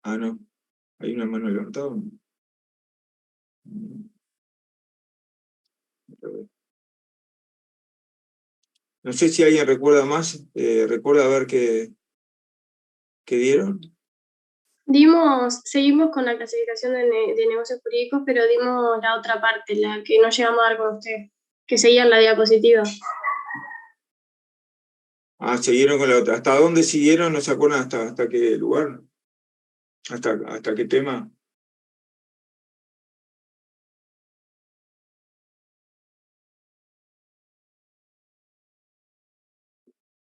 Ah, no. ¿Hay una mano levantada? No sé si alguien recuerda más. ¿Recuerda ver qué dieron? Seguimos con la clasificación de negocios jurídicos, pero dimos la otra parte, la que no llegamos a dar con usted, que seguía en la diapositiva. Ah, siguieron con la otra. ¿Hasta dónde siguieron? ¿No se acuerdan hasta qué lugar? ¿Hasta qué tema?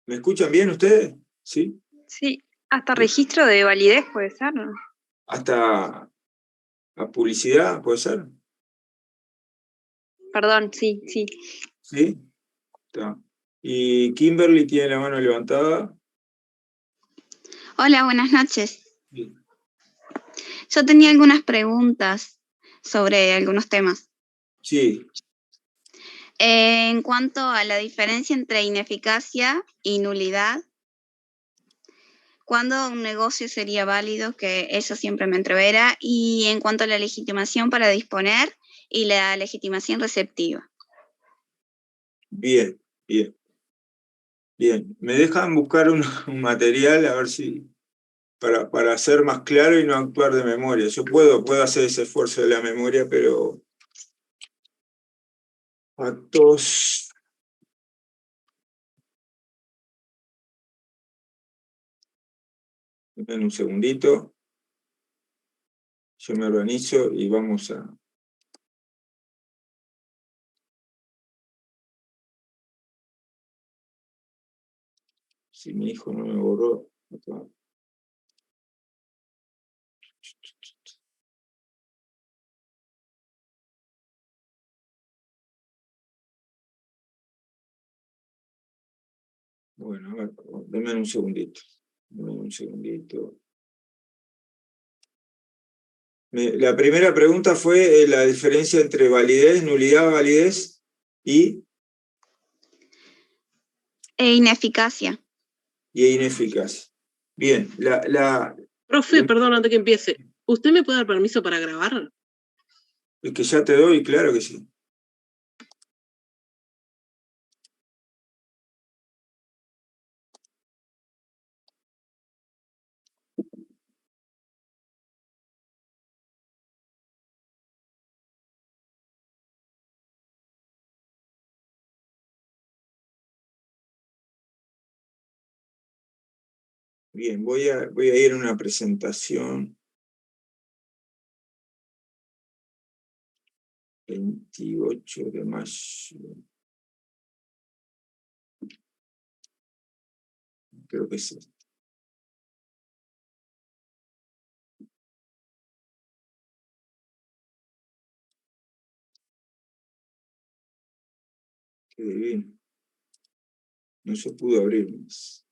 ¿Me escuchan bien ustedes? ¿Sí? Sí, hasta registro de validez puede ser, ¿no? ¿Hasta a publicidad, puede ser? Perdón, sí, sí. ¿Sí? Está. Y Kimberly tiene la mano levantada. Hola, buenas noches. Sí. Yo tenía algunas preguntas sobre algunos temas. Sí. En cuanto a la diferencia entre ineficacia y nulidad, ¿cuándo un negocio sería válido? Que eso siempre me entrevera. Y en cuanto a la legitimación para disponer y la legitimación receptiva. Bien, bien. Bien. ¿Me dejan buscar un material a ver si... para ser más claro y no actuar de memoria? Yo puedo hacer ese esfuerzo de la memoria, pero... Actos... En un segundito. Yo me organizo y vamos a... Si mi hijo no me borró... Bueno, a ver, denme un segundito. Denme un segundito. La primera pregunta fue la diferencia entre validez, nulidad, validez y Ineficacia. ineficaz. Bien, Profe, perdón, antes que empiece. ¿Usted me puede dar permiso para grabar? es que ya te doy, claro que sí. Bien, voy a ir a una presentación. 28 de mayo. Creo que sí. Qué divino. No se pudo abrir más.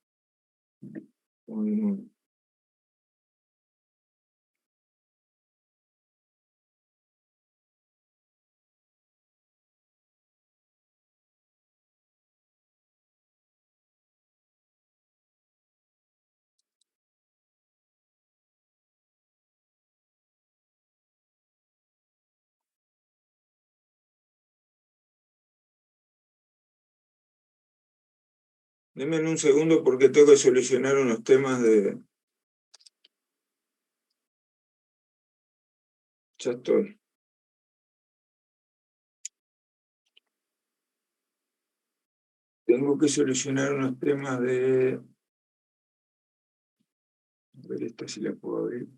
Vamos de nuevo. Denme un segundo porque tengo que solucionar unos temas de... Ya estoy. Tengo que solucionar unos temas de... A ver, esta sí la puedo abrir.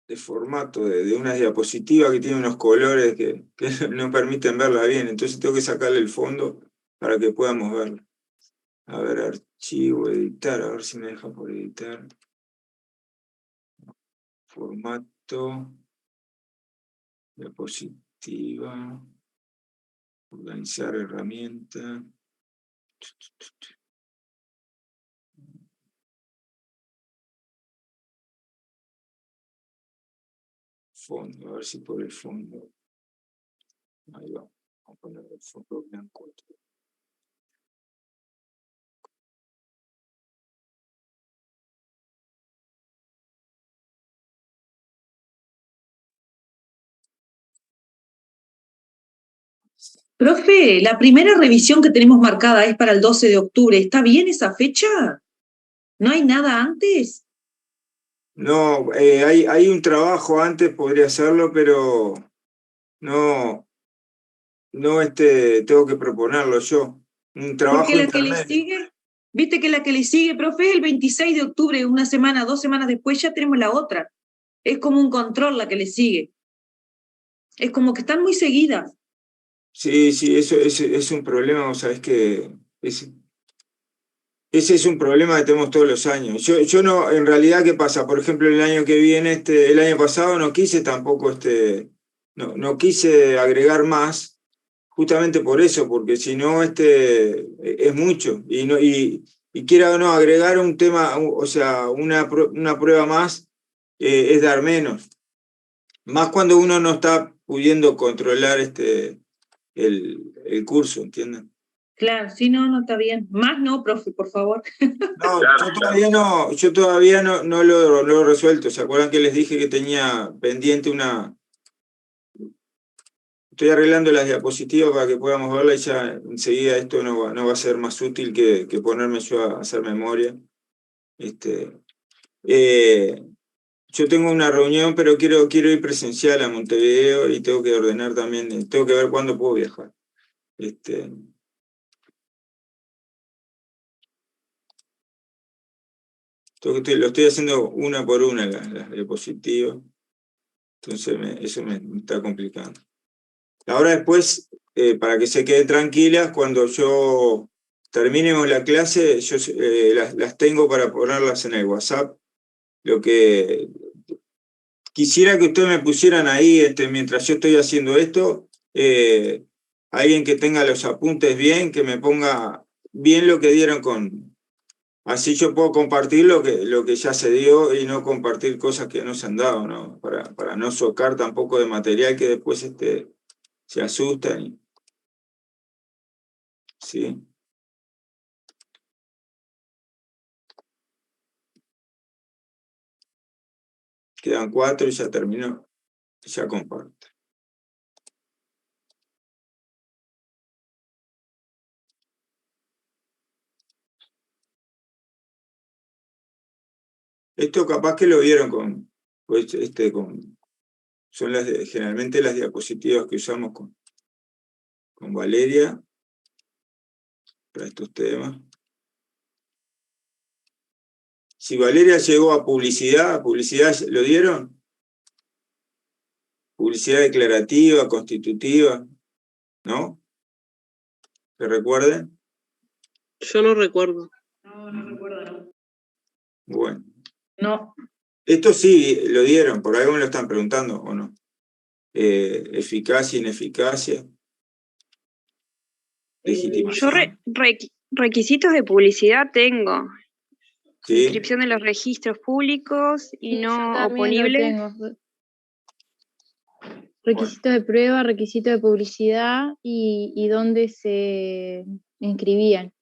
De formato, de una diapositiva que tiene unos colores que no permiten verla bien. Entonces tengo que sacarle el fondo para que podamos verla. A ver, archivo, editar, a ver si me deja por editar. Formato, diapositiva, organizar herramienta. fondo, a ver si por el fondo. Ahí va. Vamos a poner el fondo blanco. Profe, la primera revisión que tenemos marcada es para el 12 de octubre. ¿Está bien esa fecha? ¿No hay nada antes? No, hay un trabajo antes, podría hacerlo, pero no, tengo que proponerlo yo. Un trabajo Porque la que le intermedio. sigue, viste que la que le sigue, profe, es el 26 de octubre, una semana, 2 semanas después ya tenemos la otra. Es como un control la que le sigue. Es como que están muy seguidas. Sí, eso es un problema, vos sabés que ese es un problema que tenemos todos los años. Yo no, en realidad, ¿qué pasa? Por ejemplo, el año que viene, el año pasado no quise tampoco, no quise agregar más, justamente por eso, porque si no, es mucho. Y quiera o no, agregar un tema, o sea, una prueba más, es dar menos. Más cuando uno no está pudiendo controlar el curso, ¿entienden? Claro, sí, no está bien. Más no, profe, por favor. No, yo todavía no lo he resuelto. ¿Se acuerdan que les dije que tenía pendiente una... Estoy arreglando las diapositivas para que podamos verla y ya enseguida esto no va a ser más útil que ponerme yo a hacer memoria. Yo tengo una reunión, pero quiero ir presencial a Montevideo y tengo que ordenar también, tengo que ver cuándo puedo viajar. Lo estoy haciendo una por una las diapositivas, entonces eso me está complicando. Ahora después, para que se queden tranquilas, cuando yo terminemos la clase, yo las tengo para ponerlas en el WhatsApp. Lo que quisiera que ustedes me pusieran ahí, mientras yo estoy haciendo esto, alguien que tenga los apuntes bien, que me ponga bien lo que dieron Así yo puedo compartir lo que ya se dio y no compartir cosas que no se han dado, ¿no? Para no socar tampoco de material que después se asustan. ¿Sí? Quedan 4 y ya terminó. Ya comparto. Esto capaz que lo vieron son generalmente las diapositivas que usamos con Valeria para estos temas. Si Valeria llegó a publicidad, ¿lo dieron? Publicidad declarativa, constitutiva, ¿no? ¿Se recuerden? Yo no recuerdo. No recuerdo, no. Bueno. No. Esto sí lo dieron, por algo me lo están preguntando, ¿o no? Eficacia, ineficacia. Yo Legitimación. requisitos de publicidad tengo. Sí. Inscripción de los registros públicos y Sí, yo no también lo oponible. tengo. Requisito de prueba, requisito de publicidad y dónde se inscribían.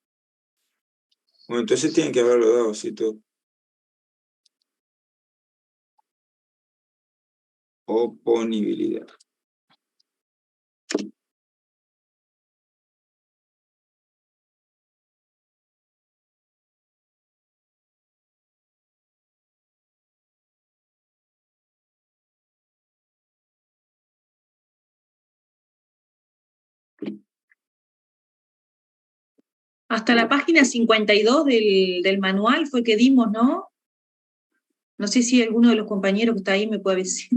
Bueno, entonces tienen que haberlo dado, sí, todo. Oponibilidad. Hasta la página 52 del manual fue que dimos, ¿no? No sé si alguno de los compañeros que está ahí me puede decir.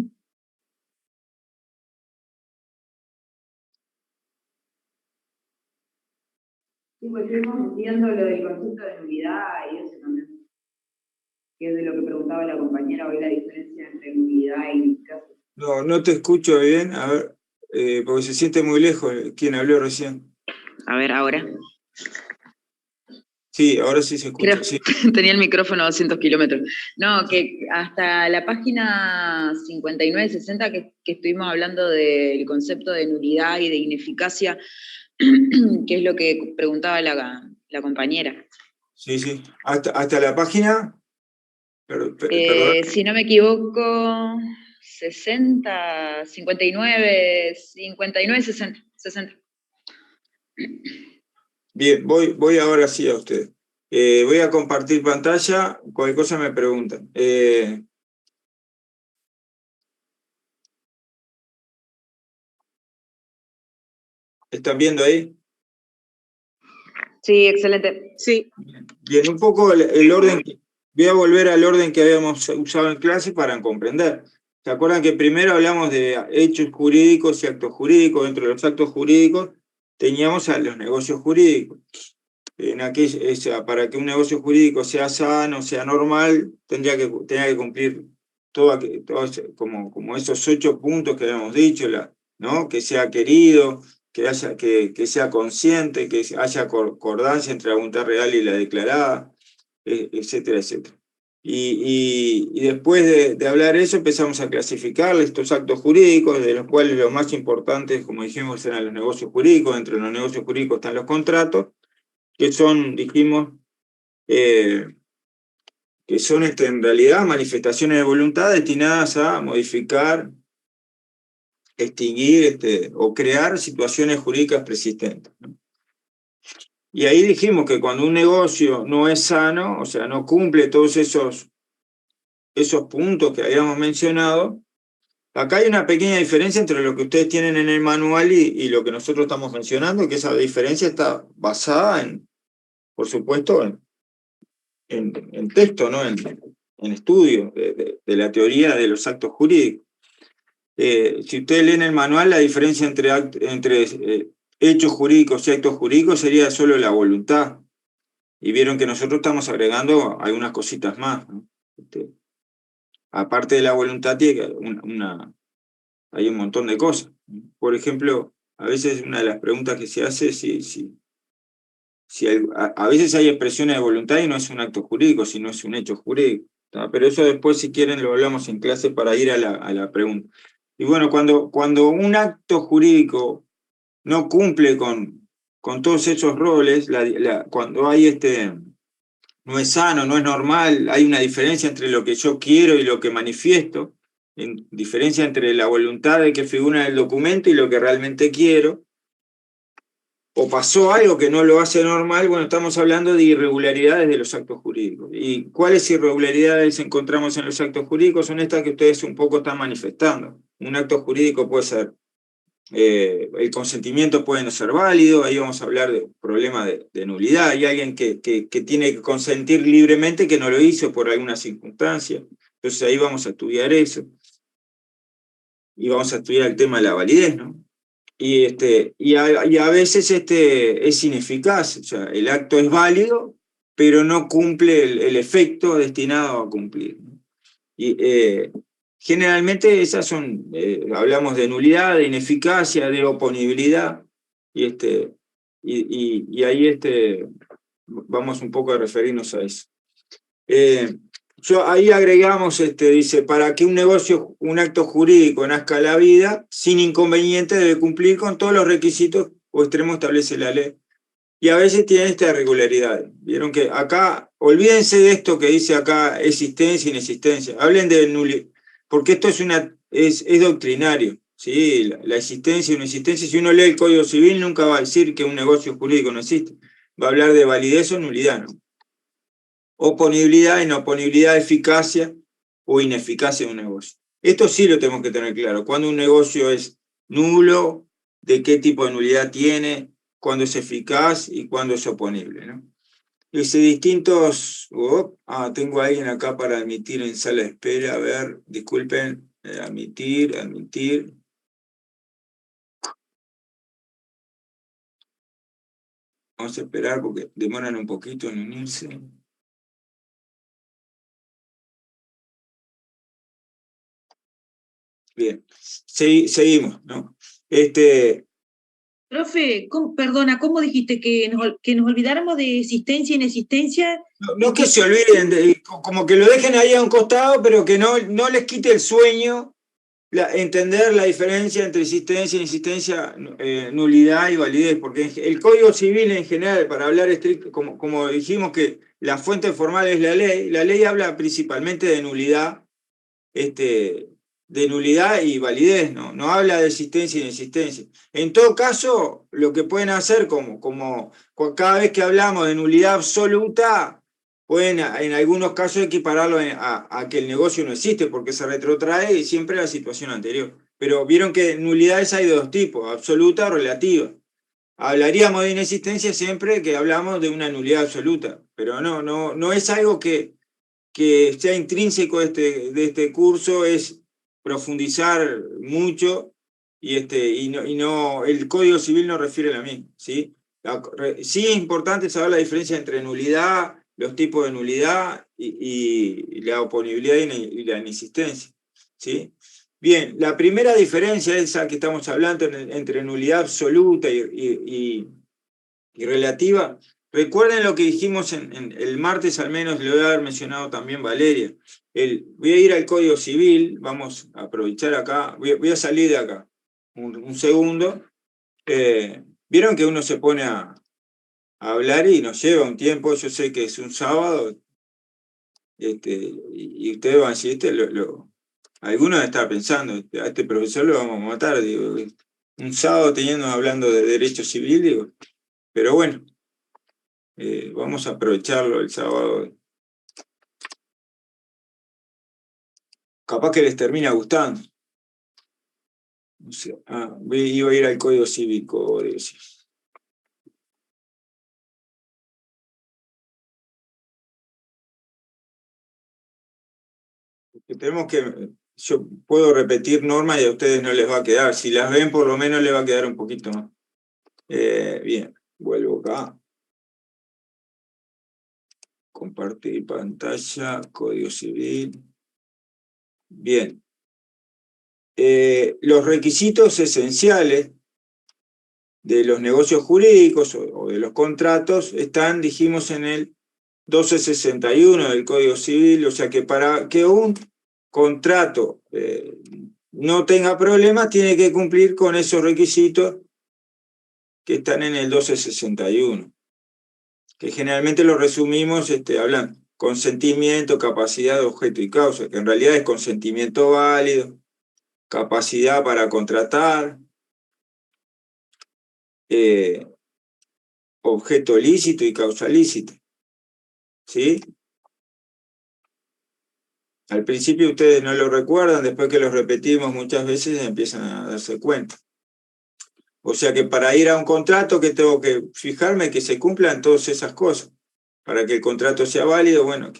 Sí, pues estuvimos viendo lo del concepto de nulidad y eso también, que es de lo que preguntaba la compañera hoy, la diferencia entre nulidad y ineficacia. No te escucho bien, a ver, porque se siente muy lejos quien habló recién. A ver, ahora. Sí, ahora sí se escucha. Creo Sí. que tenía el micrófono a 200 kilómetros. No, que hasta la página 59-60 que estuvimos hablando del concepto de nulidad y de ineficacia, que es lo que preguntaba la compañera. Sí, sí. Hasta la página, perdón. Si no me equivoco, 60, 59, 60. Bien, voy ahora sí a usted. Voy a compartir pantalla, cualquier cosa me preguntan. ¿Están viendo ahí? Sí, excelente. Sí, Bien, un poco el orden, voy a volver al orden que habíamos usado en clase para comprender. ¿Se acuerdan que primero hablamos de hechos jurídicos y actos jurídicos? Dentro de los actos jurídicos teníamos a los negocios jurídicos. Para que un negocio jurídico sea sano, sea normal, tenía que cumplir como esos 8 puntos que habíamos dicho, ¿no? Que sea querido, que sea consciente, que haya concordancia entre la voluntad real y la declarada, etcétera, etcétera. Y después de hablar eso, empezamos a clasificar estos actos jurídicos, de los cuales los más importantes, como dijimos, eran los negocios jurídicos. Entre los negocios jurídicos están los contratos, que son, dijimos, que son en realidad manifestaciones de voluntad destinadas a modificar, extinguir o crear situaciones jurídicas persistentes, ¿no? Y ahí dijimos que cuando un negocio no es sano, o sea, no cumple todos esos puntos que habíamos mencionado, acá hay una pequeña diferencia entre lo que ustedes tienen en el manual y lo que nosotros estamos mencionando, que esa diferencia está basada por supuesto, en texto, ¿no? En estudio de la teoría de los actos jurídicos. Si ustedes leen el manual, la diferencia entre hechos jurídicos y actos jurídicos sería solo la voluntad. Y vieron que nosotros estamos agregando algunas cositas más, ¿no? Aparte de la voluntad, hay un montón de cosas. Por ejemplo, a veces una de las preguntas que se hace es a veces hay expresiones de voluntad y no es un acto jurídico, sino es un hecho jurídico, ¿tá? Pero eso después, si quieren, lo hablamos en clase para ir a la pregunta. Y bueno, cuando un acto jurídico no cumple con todos esos roles, cuando hay no es sano, no es normal, hay una diferencia entre lo que yo quiero y lo que manifiesto, diferencia entre la voluntad de que figura en el documento y lo que realmente quiero, o pasó algo que no lo hace normal, bueno, estamos hablando de irregularidades de los actos jurídicos. ¿Y cuáles irregularidades encontramos en los actos jurídicos? Son estas que ustedes un poco están manifestando. Un acto jurídico puede ser, el consentimiento puede no ser válido, ahí vamos a hablar de problema de nulidad. Hay alguien que tiene que consentir libremente que no lo hizo por alguna circunstancia. Entonces ahí vamos a estudiar eso. Y vamos a estudiar el tema de la validez, ¿no? Y a veces es ineficaz, o sea, el acto es válido, pero no cumple el efecto destinado a cumplir, ¿no? Y generalmente esas son, hablamos de nulidad, de ineficacia, de oponibilidad, y ahí vamos un poco a referirnos a eso. Ahí agregamos, dice, para que un acto jurídico nazca a la vida, sin inconveniente debe cumplir con todos los requisitos o extremos establece la ley. Y a veces tiene esta irregularidad. Vieron que acá, olvídense de esto que dice acá, existencia, inexistencia. Hablen de nulidad, porque esto es doctrinario, ¿sí? La existencia y inexistencia. Si uno lee el Código Civil, nunca va a decir que un negocio jurídico no existe. Va a hablar de validez o nulidad, ¿no? Oponibilidad, inoponibilidad, eficacia o ineficacia de un negocio. Esto sí lo tenemos que tener claro. Cuando un negocio es nulo, de qué tipo de nulidad tiene, cuándo es eficaz y cuándo es oponible, ¿no? Dice distintos... tengo a alguien acá para admitir en sala de espera. A ver, disculpen. Admitir. Vamos a esperar porque demoran un poquito en unirse. Bien, seguimos, ¿no? Profe, perdona, ¿cómo dijiste que nos olvidáramos de existencia y inexistencia? No que se olviden, como que lo dejen ahí a un costado, pero que no les quite el sueño entender la diferencia entre existencia, inexistencia, nulidad y validez, porque el Código Civil en general, para hablar estricto, como dijimos que la fuente formal es la ley habla principalmente de nulidad, y validez, no habla de existencia y inexistencia. En todo caso, lo que pueden hacer, como cada vez que hablamos de nulidad absoluta, pueden en algunos casos equipararlo a que el negocio no existe, porque se retrotrae siempre a la situación anterior. Pero vieron que nulidades hay de dos tipos, absoluta o relativa. Hablaríamos de inexistencia siempre que hablamos de una nulidad absoluta, pero no es algo que sea intrínseco de este curso, es profundizar mucho y el Código Civil no refiere a lo mismo, ¿sí? Sí es importante saber la diferencia entre nulidad, los tipos de nulidad y la oponibilidad y la inexistencia, ¿sí? Bien, la primera diferencia es esa que estamos hablando entre nulidad absoluta y relativa. Recuerden lo que dijimos en el martes, al menos lo debe haber mencionado también Valeria. Voy a ir al Código Civil, vamos a aprovechar acá, voy a salir de acá un segundo. Vieron que uno se pone a hablar y nos lleva un tiempo, yo sé que es un sábado, y ustedes van a decir, algunos están pensando, a este profesor lo vamos a matar, digo, un sábado hablando de derecho civil, digo, pero bueno. Vamos a aprovecharlo el sábado. Capaz que les termina gustando. O sea, iba a ir al Código Cívico. Yo puedo repetir normas y a ustedes no les va a quedar. Si las ven, por lo menos les va a quedar un poquito más. Bien, vuelvo acá. Compartir pantalla, Código Civil. Bien. Los requisitos esenciales de los negocios jurídicos o de los contratos están, dijimos, en el 1261 del Código Civil, o sea que para que un contrato no tenga problemas tiene que cumplir con esos requisitos que están en el 1261, que generalmente lo resumimos hablando consentimiento, capacidad de objeto y causa, que en realidad es consentimiento válido, capacidad para contratar, objeto lícito y causa lícita, ¿sí? Al principio ustedes no lo recuerdan, después que lo repetimos muchas veces empiezan a darse cuenta. O sea que para ir a un contrato, que tengo que fijarme que se cumplan todas esas cosas. Para que el contrato sea válido, bueno,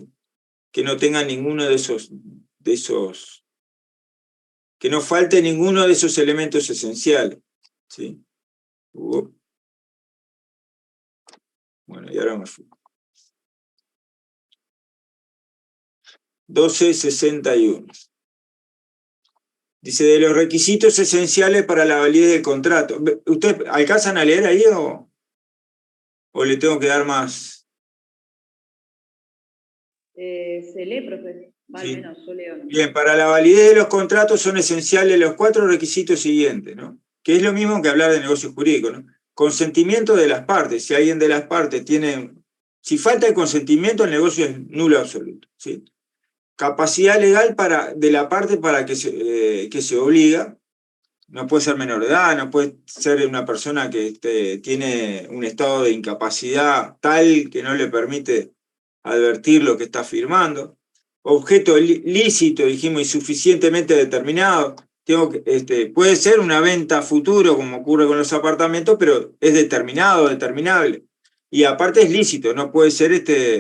que no tenga ninguno de esos, que no falte ninguno de esos elementos esenciales, ¿sí? Bueno, y ahora me fui. 1261. Dice, de los requisitos esenciales para la validez del contrato. ¿Ustedes alcanzan a leer ahí o le tengo que dar más? Se lee, profe. Sí. Al menos yo leo. Bien, para la validez de los contratos son esenciales los 4 requisitos siguientes, ¿no? Que es lo mismo que hablar de negocio jurídico, ¿no? Consentimiento de las partes. Si alguien de las partes si falta el consentimiento, el negocio es nulo absoluto, ¿sí? Capacidad legal de la parte para que se obliga. No puede ser menor de edad, no puede ser una persona que tiene un estado de incapacidad tal que no le permite advertir lo que está firmando. Objeto lícito, dijimos, y suficientemente determinado. Puede ser una venta a futuro, como ocurre con los apartamentos, pero es determinable. Y aparte es lícito, no puede ser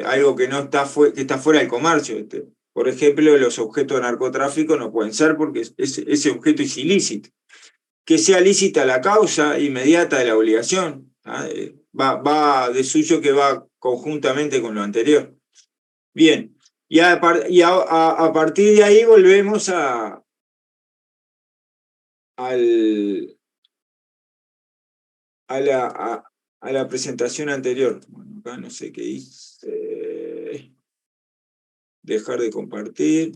algo que que está fuera del comercio. Por ejemplo, los objetos de narcotráfico no pueden ser porque ese objeto es ilícito. Que sea lícita la causa inmediata de la obligación. Va de suyo que va conjuntamente con lo anterior. Bien, y a partir de ahí volvemos al a la presentación anterior. Bueno, acá no sé qué hice. Dejar de compartir.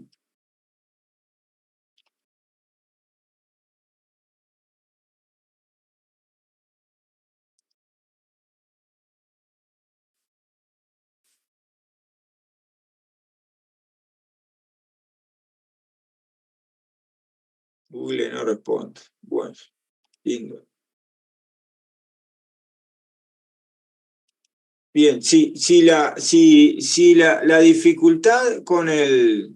Google no responde. Bueno, lindo. Bien, si la dificultad con el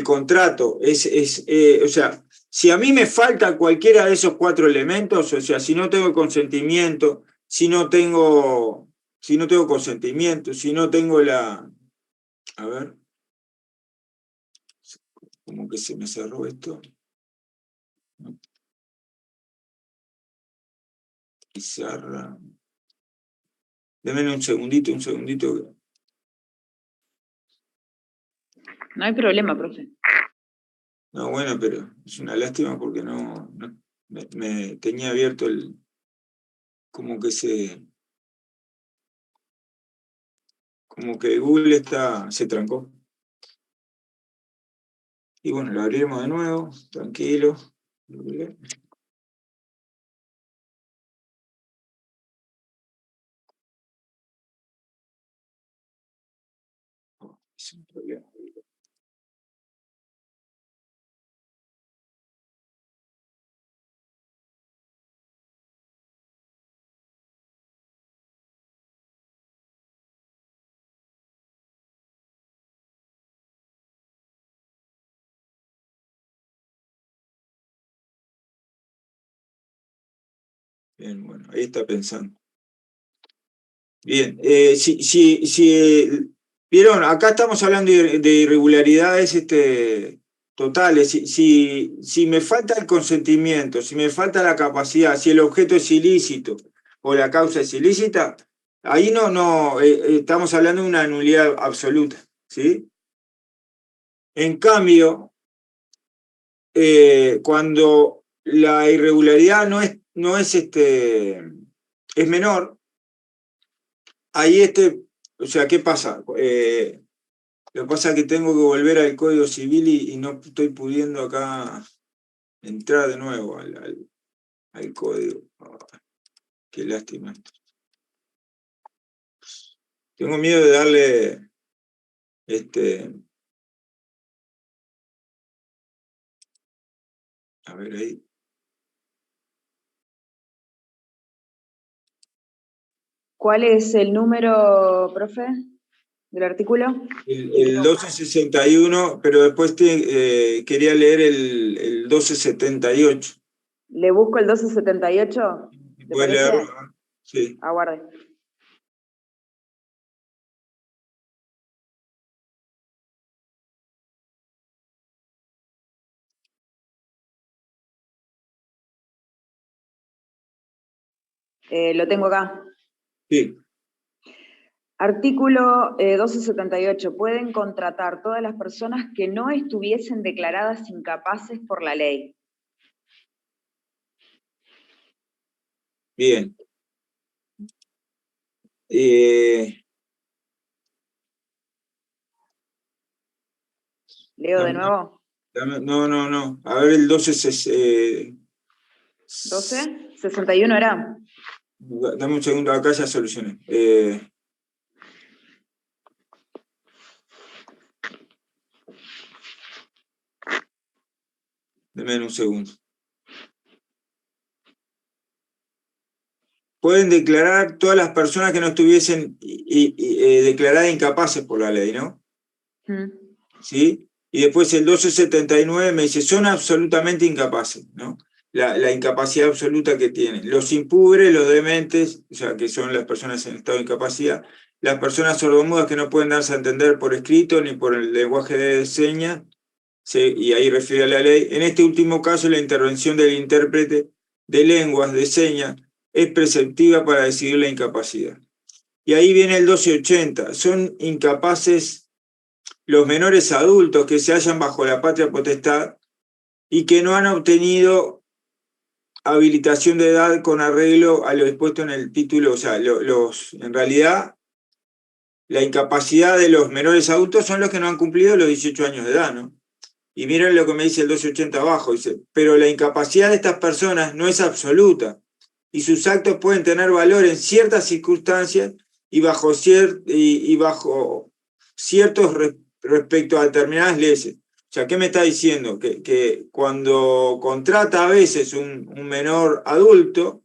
contrato o sea, si a mí me falta cualquiera de esos 4 elementos, o sea, si no tengo consentimiento, si no tengo consentimiento, si no tengo a ver, como que se me cerró esto. Pizarra. Denme un segundito. No hay problema, profe. No, bueno, pero es una lástima porque me tenía abierto como que Google se trancó. Y bueno, lo abriremos de nuevo, tranquilo. Es un problema. Bien, bueno, ahí está pensando. Bien, vieron, acá estamos hablando de irregularidades totales. Si me falta el consentimiento, si me falta la capacidad, si el objeto es ilícito o la causa es ilícita, ahí estamos hablando de una nulidad absoluta, ¿sí? En cambio, cuando la irregularidad es menor, ahí o sea, ¿qué pasa? Lo que pasa es que tengo que volver al Código Civil y no estoy pudiendo acá entrar de nuevo al código. Qué lástima esto. Tengo miedo de darle a ver ahí. ¿Cuál es el número, profe, del artículo? El 1261, pero después quería leer el 1278. ¿Le busco el 1278? ¿Le ¿Puedes parece? leerlo? Sí. Aguarde. Lo tengo acá. Sí. Artículo 1278. Pueden contratar todas las personas que no estuviesen declaradas incapaces por la ley. Bien. ¿Leo de nuevo? No. A ver, el 12. 12, 61 era. Dame un segundo, acá ya solucioné. Deme un segundo. Pueden declarar todas las personas que no estuviesen declaradas incapaces por la ley, ¿no? ¿Sí? Y después el 1279 me dice, son absolutamente incapaces, ¿no? La incapacidad absoluta que tienen. Los impubres, los dementes, o sea, que son las personas en estado de incapacidad, las personas sordomudas que no pueden darse a entender por escrito ni por el lenguaje de señas, y ahí refiere a la ley. En este último caso, la intervención del intérprete de lenguas de señas es preceptiva para decidir la incapacidad. Y ahí viene el 1280. Son incapaces los menores adultos que se hallan bajo la patria potestad y que no han obtenido habilitación de edad con arreglo a lo dispuesto en el título, o sea, en realidad la incapacidad de los menores adultos son los que no han cumplido los 18 años de edad, ¿no? Y miren lo que me dice el 1280 abajo, dice, pero la incapacidad de estas personas no es absoluta, y sus actos pueden tener valor en ciertas circunstancias y bajo ciertos respecto a determinadas leyes. O sea, ¿qué me está diciendo? Que cuando contrata a veces un menor adulto,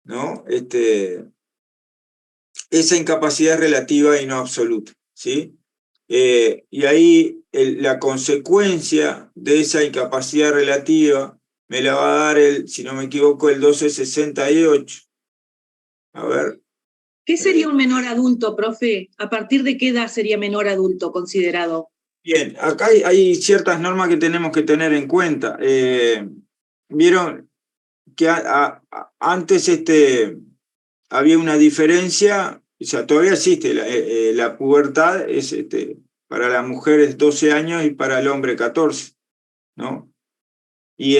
¿no? Esa incapacidad es relativa y no absoluta, ¿sí? Y ahí la consecuencia de esa incapacidad relativa me la va a dar si no me equivoco, el 1268. A ver. ¿Qué sería un menor adulto, profe? ¿A partir de qué edad sería menor adulto considerado? Bien, acá hay ciertas normas que tenemos que tener en cuenta. Vieron que antes había una diferencia, o sea, todavía existe, la pubertad es para la mujer es 12 años y para el hombre 14, ¿no? Y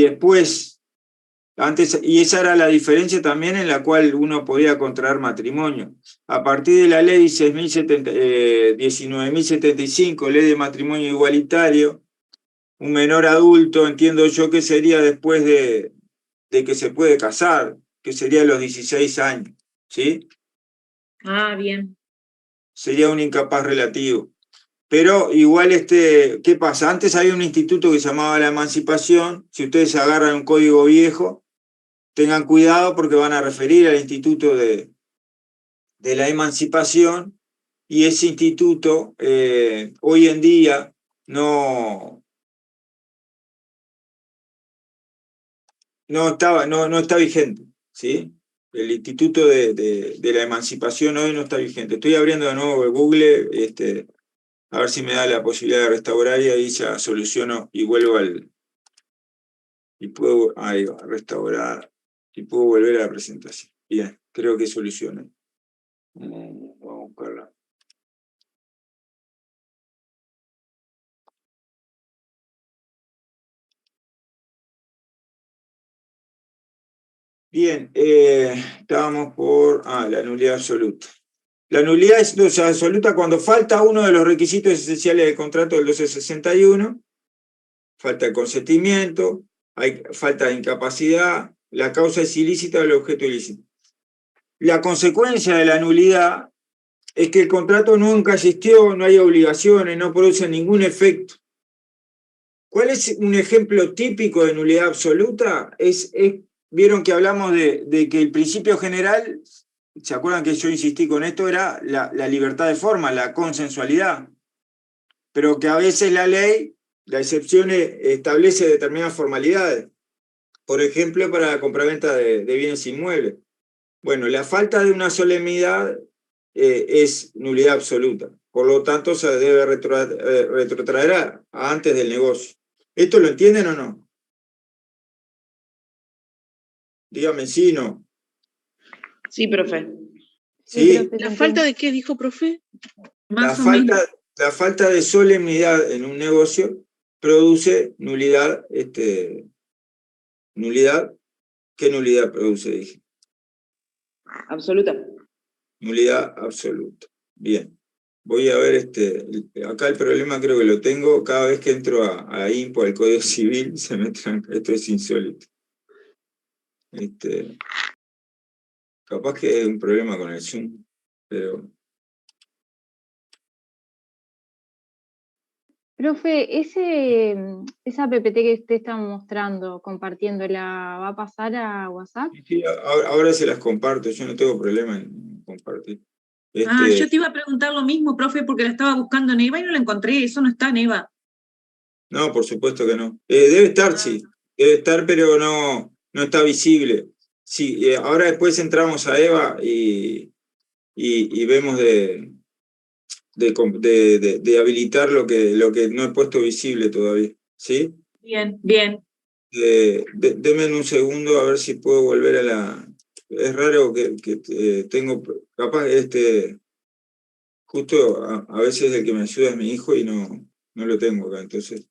después, y esa era la diferencia también en la cual uno podía contraer matrimonio. A partir de la ley 19.075, ley de matrimonio igualitario, un menor adulto, entiendo yo que sería después de que se puede casar, que sería a los 16 años, ¿sí? Ah, bien. Sería un incapaz relativo. Pero igual, ¿qué pasa? Antes había un instituto que se llamaba la emancipación. Si ustedes agarran un código viejo, tengan cuidado porque van a referir al instituto de la emancipación, y ese instituto hoy en día no está vigente, ¿sí? El instituto de la emancipación hoy no está vigente. Estoy abriendo de nuevo Google, a ver si me da la posibilidad de restaurar y ahí ya soluciono y vuelvo y puedo restaurar y puedo volver a la presentación. Bien, creo que solucioné. Vamos a buscarla. Bien, estábamos por la nulidad absoluta. La nulidad es absoluta cuando falta uno de los requisitos esenciales del contrato del 1261, falta el consentimiento, hay falta de incapacidad, la causa es ilícita o el objeto ilícito. La consecuencia de la nulidad es que el contrato nunca existió, no hay obligaciones, no produce ningún efecto. ¿Cuál es un ejemplo típico de nulidad absoluta? Vieron que hablamos de que el principio general, ¿se acuerdan que yo insistí con esto? Era la libertad de forma, la consensualidad. Pero que a veces la ley, la excepción establece determinadas formalidades. Por ejemplo, para la compraventa de bienes inmuebles. Bueno, la falta de una solemnidad es nulidad absoluta. Por lo tanto, se debe retrotraer a antes del negocio. ¿Esto lo entienden o no? Dígame sí, no. Sí, profe. ¿Sí? ¿La falta de qué dijo, profe? La falta de solemnidad en un negocio produce nulidad. ¿Nulidad? ¿Qué nulidad produce? Dije. Absoluta. Nulidad absoluta. Bien. Voy a ver, acá el problema creo que lo tengo, cada vez que entro a INPO, al Código Civil, se me tranca, esto es insólito. Capaz que es un problema con el Zoom, pero... Profe, esa PPT que usted está mostrando, compartiéndola, ¿va a pasar a WhatsApp? Sí, ahora se las comparto, yo no tengo problema en compartir. Yo te iba a preguntar lo mismo, profe, porque la estaba buscando en EVA y no la encontré, eso no está en EVA. No, por supuesto que no. Debe estar, sí, debe estar, pero no está visible. Sí, ahora después entramos a EVA y vemos de habilitar lo que no he puesto visible todavía, ¿sí? Bien, bien. Denme un segundo a ver si puedo volver a la... Es raro que tengo... Capaz justo a veces el que me ayuda es mi hijo y no lo tengo acá, entonces...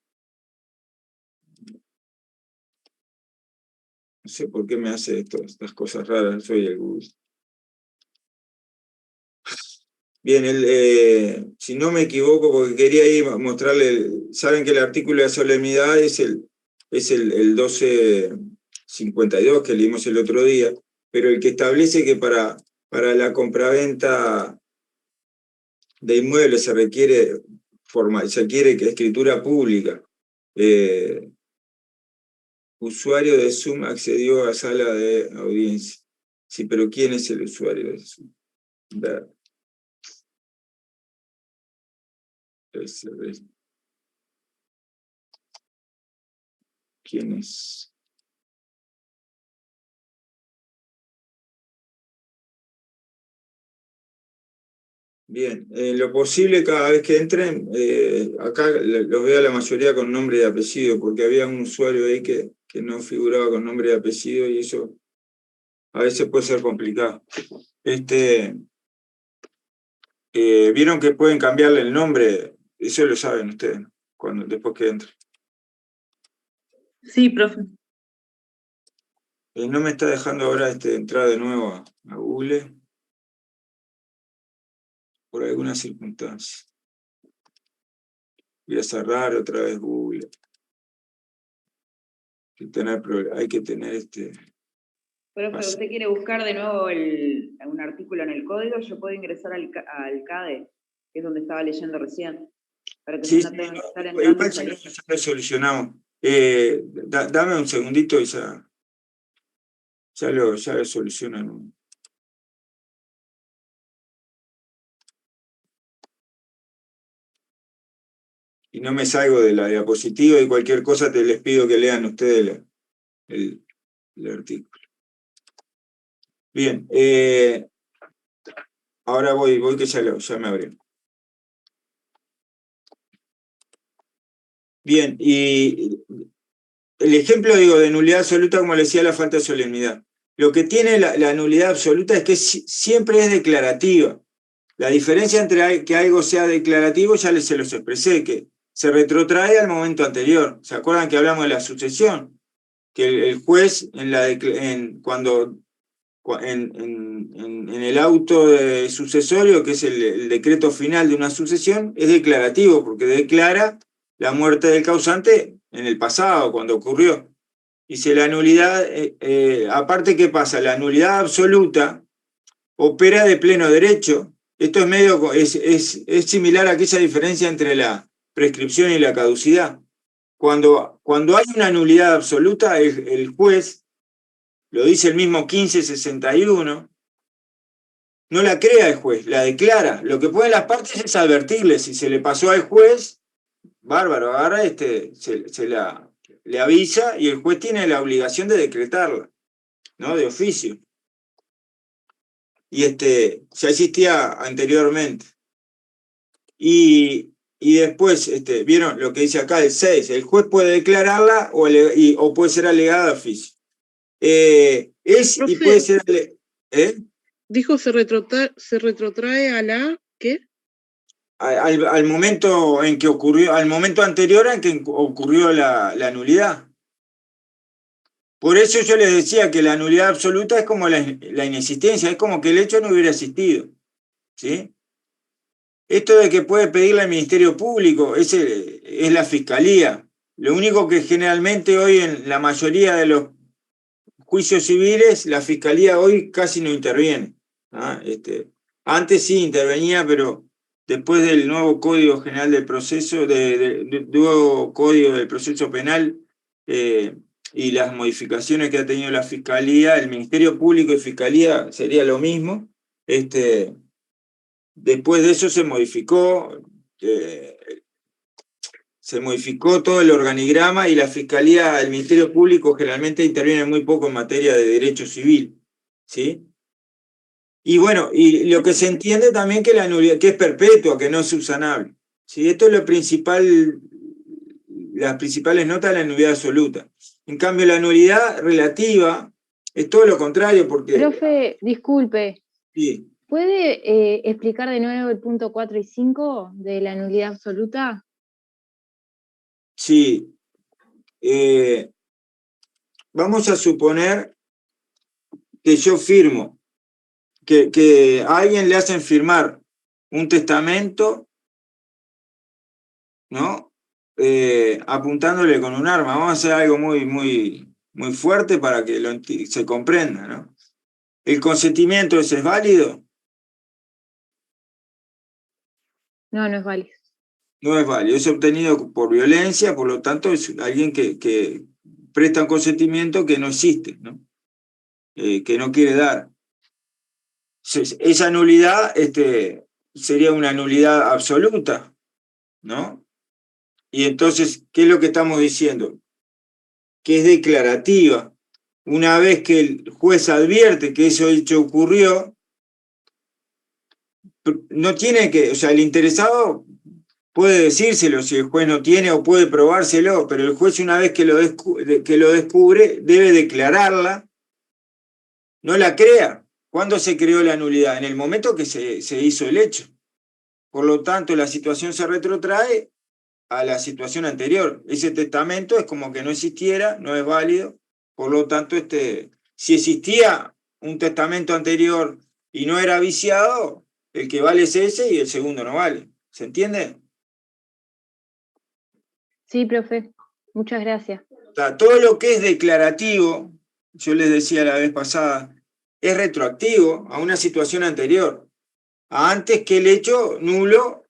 sé por qué me hace estas cosas raras, soy el Google. Bien, si no me equivoco, porque quería ir a mostrarle, saben que el artículo de solemnidad es el 1252 que leímos el otro día, pero el que establece que para la compraventa de inmuebles se requiere que escritura pública. Usuario de Zoom accedió a sala de audiencia. Sí, pero ¿quién es el usuario de Zoom? ¿Quién es? Bien, en lo posible cada vez que entren, acá los veo a la mayoría con nombre y apellido, porque había un usuario ahí que no figuraba con nombre y apellido y eso a veces puede ser complicado. Vieron que pueden cambiarle el nombre, eso lo saben ustedes, ¿no? Después que entren. Sí, profe. No me está dejando ahora entrar de nuevo a Google por alguna circunstancia. Voy a cerrar otra vez Google. Hay que tener Profe, ¿usted quiere buscar de nuevo un artículo en el código? Yo puedo ingresar al CADE, que es donde estaba leyendo recién, para que Sí, no tenga que estar entrando igual y saliendo. ya lo solucionamos. Dame un segundito y ya lo solucionan. Y no me salgo de la diapositiva y cualquier cosa les pido que lean ustedes el artículo. Bien, ahora voy que ya me abrió. Bien, y el ejemplo, de nulidad absoluta, como le decía, la falta de solemnidad. Lo que tiene la nulidad absoluta es que siempre es declarativa. La diferencia entre que algo sea declarativo, ya se los expresé, que se retrotrae al momento anterior. ¿Se acuerdan que hablamos de la sucesión? Que el juez, en el auto sucesorio, que es el decreto final de una sucesión, es declarativo, porque declara la muerte del causante en el pasado, cuando ocurrió. Y si la nulidad, aparte, ¿qué pasa? La nulidad absoluta opera de pleno derecho. Esto es similar a aquella diferencia entre la prescripción y la caducidad. Cuando hay una nulidad absoluta, el juez, lo dice el mismo 1561, no la crea el juez, la declara. Lo que pueden las partes es advertirle. Si se le pasó al juez, bárbaro, agarra le avisa y el juez tiene la obligación de decretarla, ¿no? De oficio. Y ya existía anteriormente. Y después, ¿vieron lo que dice acá el 6? El juez puede declararla o puede ser alegada de oficio. Profe, y puede ser... Dijo se retrotrae a la... ¿qué? Al momento en que ocurrió, al momento anterior en que ocurrió la nulidad. Por eso yo les decía que la nulidad absoluta es como la inexistencia, es como que el hecho no hubiera existido. ¿Sí? Esto de que puede pedirle al Ministerio Público es la Fiscalía. Lo único que generalmente hoy en la mayoría de los juicios civiles, la Fiscalía hoy casi no interviene. ¿Ah? Antes sí intervenía, pero después del nuevo Código General del Proceso, del nuevo Código del Proceso Penal y las modificaciones que ha tenido la Fiscalía, el Ministerio Público y Fiscalía sería lo mismo. Después de eso se modificó todo el organigrama y la Fiscalía, el Ministerio Público generalmente interviene muy poco en materia de derecho civil, ¿sí? Y bueno, y lo que se entiende también que la nulidad, que es perpetua, que no es subsanable, ¿sí? Esto es las principales notas de la nulidad absoluta. En cambio, la nulidad relativa es todo lo contrario, porque... Profe, disculpe. Sí. ¿Puede explicar de nuevo el punto 4 y 5 de la nulidad absoluta? Sí. vamos a suponer que yo firmo, que a alguien le hacen firmar un testamento, ¿no? Apuntándole con un arma. Vamos a hacer algo muy fuerte para que se comprenda, ¿no? ¿El consentimiento ese es válido? No, no es válido. No es válido, es obtenido por violencia, por lo tanto es alguien que presta un consentimiento que no existe, ¿no? Que no quiere dar. Esa nulidad sería una nulidad absoluta, ¿no? Y entonces, ¿qué es lo que estamos diciendo? Que es declarativa. Una vez que el juez advierte que ese hecho ocurrió, no tiene que, o sea, el interesado puede decírselo si el juez no tiene o puede probárselo, pero el juez una vez que lo descubre debe declararla, no la crea. ¿Cuándo se creó la nulidad? En el momento que se hizo el hecho. Por lo tanto, la situación se retrotrae a la situación anterior. Ese testamento es como que no existiera, no es válido. Por lo tanto, si existía un testamento anterior y no era viciado, el que vale es ese y el segundo no vale. ¿Se entiende? Sí, profe. Muchas gracias. Todo lo que es declarativo, yo les decía la vez pasada, es retroactivo a una situación anterior, antes que el hecho nulo,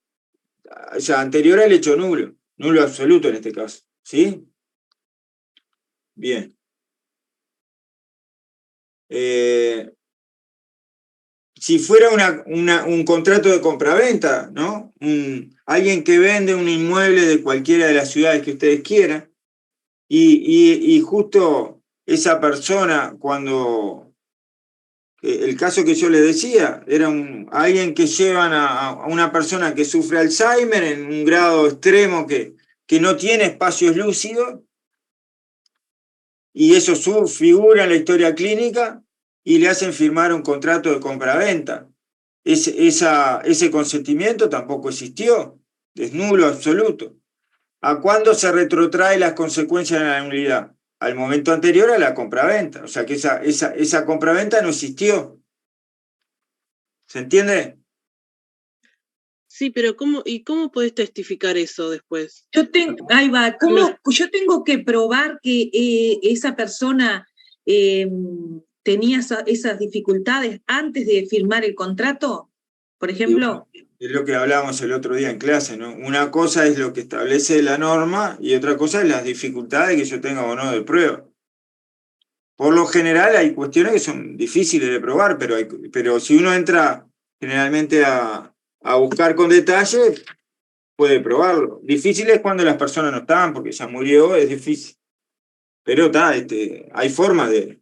o sea, anterior al hecho nulo absoluto en este caso, ¿sí? Bien. Si fuera un contrato de compraventa, ¿no? Alguien que vende un inmueble de cualquiera de las ciudades que ustedes quieran, y justo esa persona, cuando el caso que yo les decía, era alguien que llevan a una persona que sufre Alzheimer en un grado extremo que no tiene espacios lúcidos, y eso figura en la historia clínica, y le hacen firmar un contrato de compraventa. Ese consentimiento tampoco existió, es nulo absoluto. ¿A cuándo se retrotrae las consecuencias de la nulidad? Al momento anterior a la compraventa. O sea que esa compraventa no existió. ¿Se entiende? Sí, pero ¿cómo podés testificar eso después? Ahí va. Yo tengo que probar que esa persona tenía esas dificultades antes de firmar el contrato? Por ejemplo. Es lo que hablábamos el otro día en clase, ¿no? Una cosa es lo que establece la norma y otra cosa es las dificultades que yo tenga o no de prueba. Por lo general hay cuestiones que son difíciles de probar, pero si uno entra generalmente a buscar con detalle, puede probarlo. Difícil es cuando las personas no están, porque ya murió, es difícil. Pero hay formas de...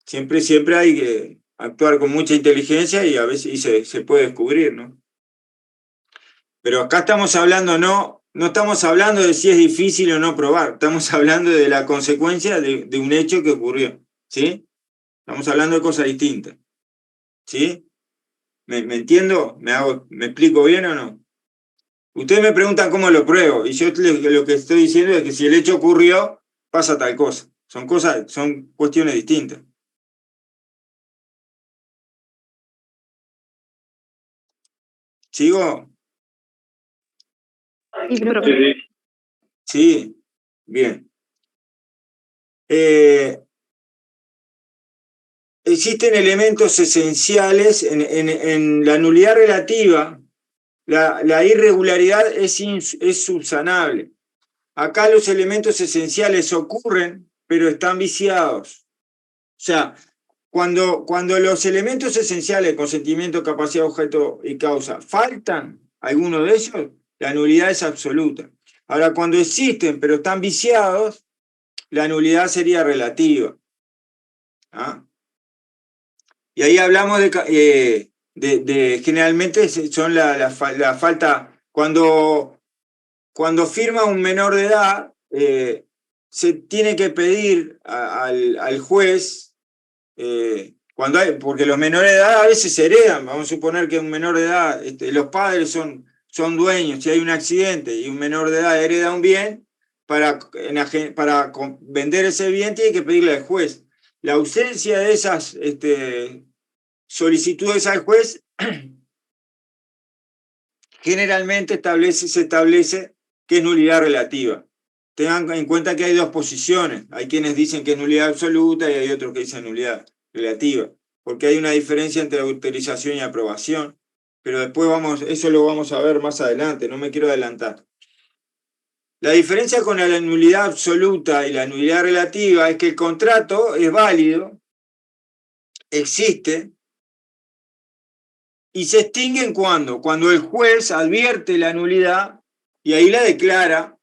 Siempre hay que actuar con mucha inteligencia y a veces se puede descubrir, ¿no? Pero acá estamos hablando, no estamos hablando de si es difícil o no probar, estamos hablando de la consecuencia de un hecho que ocurrió, ¿sí? Estamos hablando de cosas distintas, ¿sí? ¿Me entiendo? ¿Me explico bien o no? Ustedes me preguntan cómo lo pruebo, y yo lo que estoy diciendo es que si el hecho ocurrió, pasa tal cosa. Son cuestiones distintas. ¿Sigo? Sí, profe. Sí, bien. Existen elementos esenciales en la nulidad relativa. La irregularidad es subsanable. Acá los elementos esenciales ocurren, pero están viciados. O sea, cuando los elementos esenciales, consentimiento, capacidad, objeto y causa, faltan alguno de ellos, la nulidad es absoluta. Ahora, cuando existen, pero están viciados, la nulidad sería relativa. ¿Ah? Y ahí hablamos de generalmente son la falta, cuando firma un menor de edad, se tiene que pedir al juez, porque los menores de edad a veces se heredan. Vamos a suponer que un menor de edad, los padres son dueños, si hay un accidente y un menor de edad hereda un bien, para vender ese bien tiene que pedirle al juez. La ausencia de esas solicitudes al juez generalmente se establece que es nulidad relativa. Tengan en cuenta que hay dos posiciones. Hay quienes dicen que es nulidad absoluta y hay otros que dicen nulidad relativa, porque hay una diferencia entre autorización y aprobación. Pero después eso lo vamos a ver más adelante, no me quiero adelantar. La diferencia con la nulidad absoluta y la nulidad relativa es que el contrato es válido, existe, y se extingue cuando el juez advierte la nulidad y ahí la declara,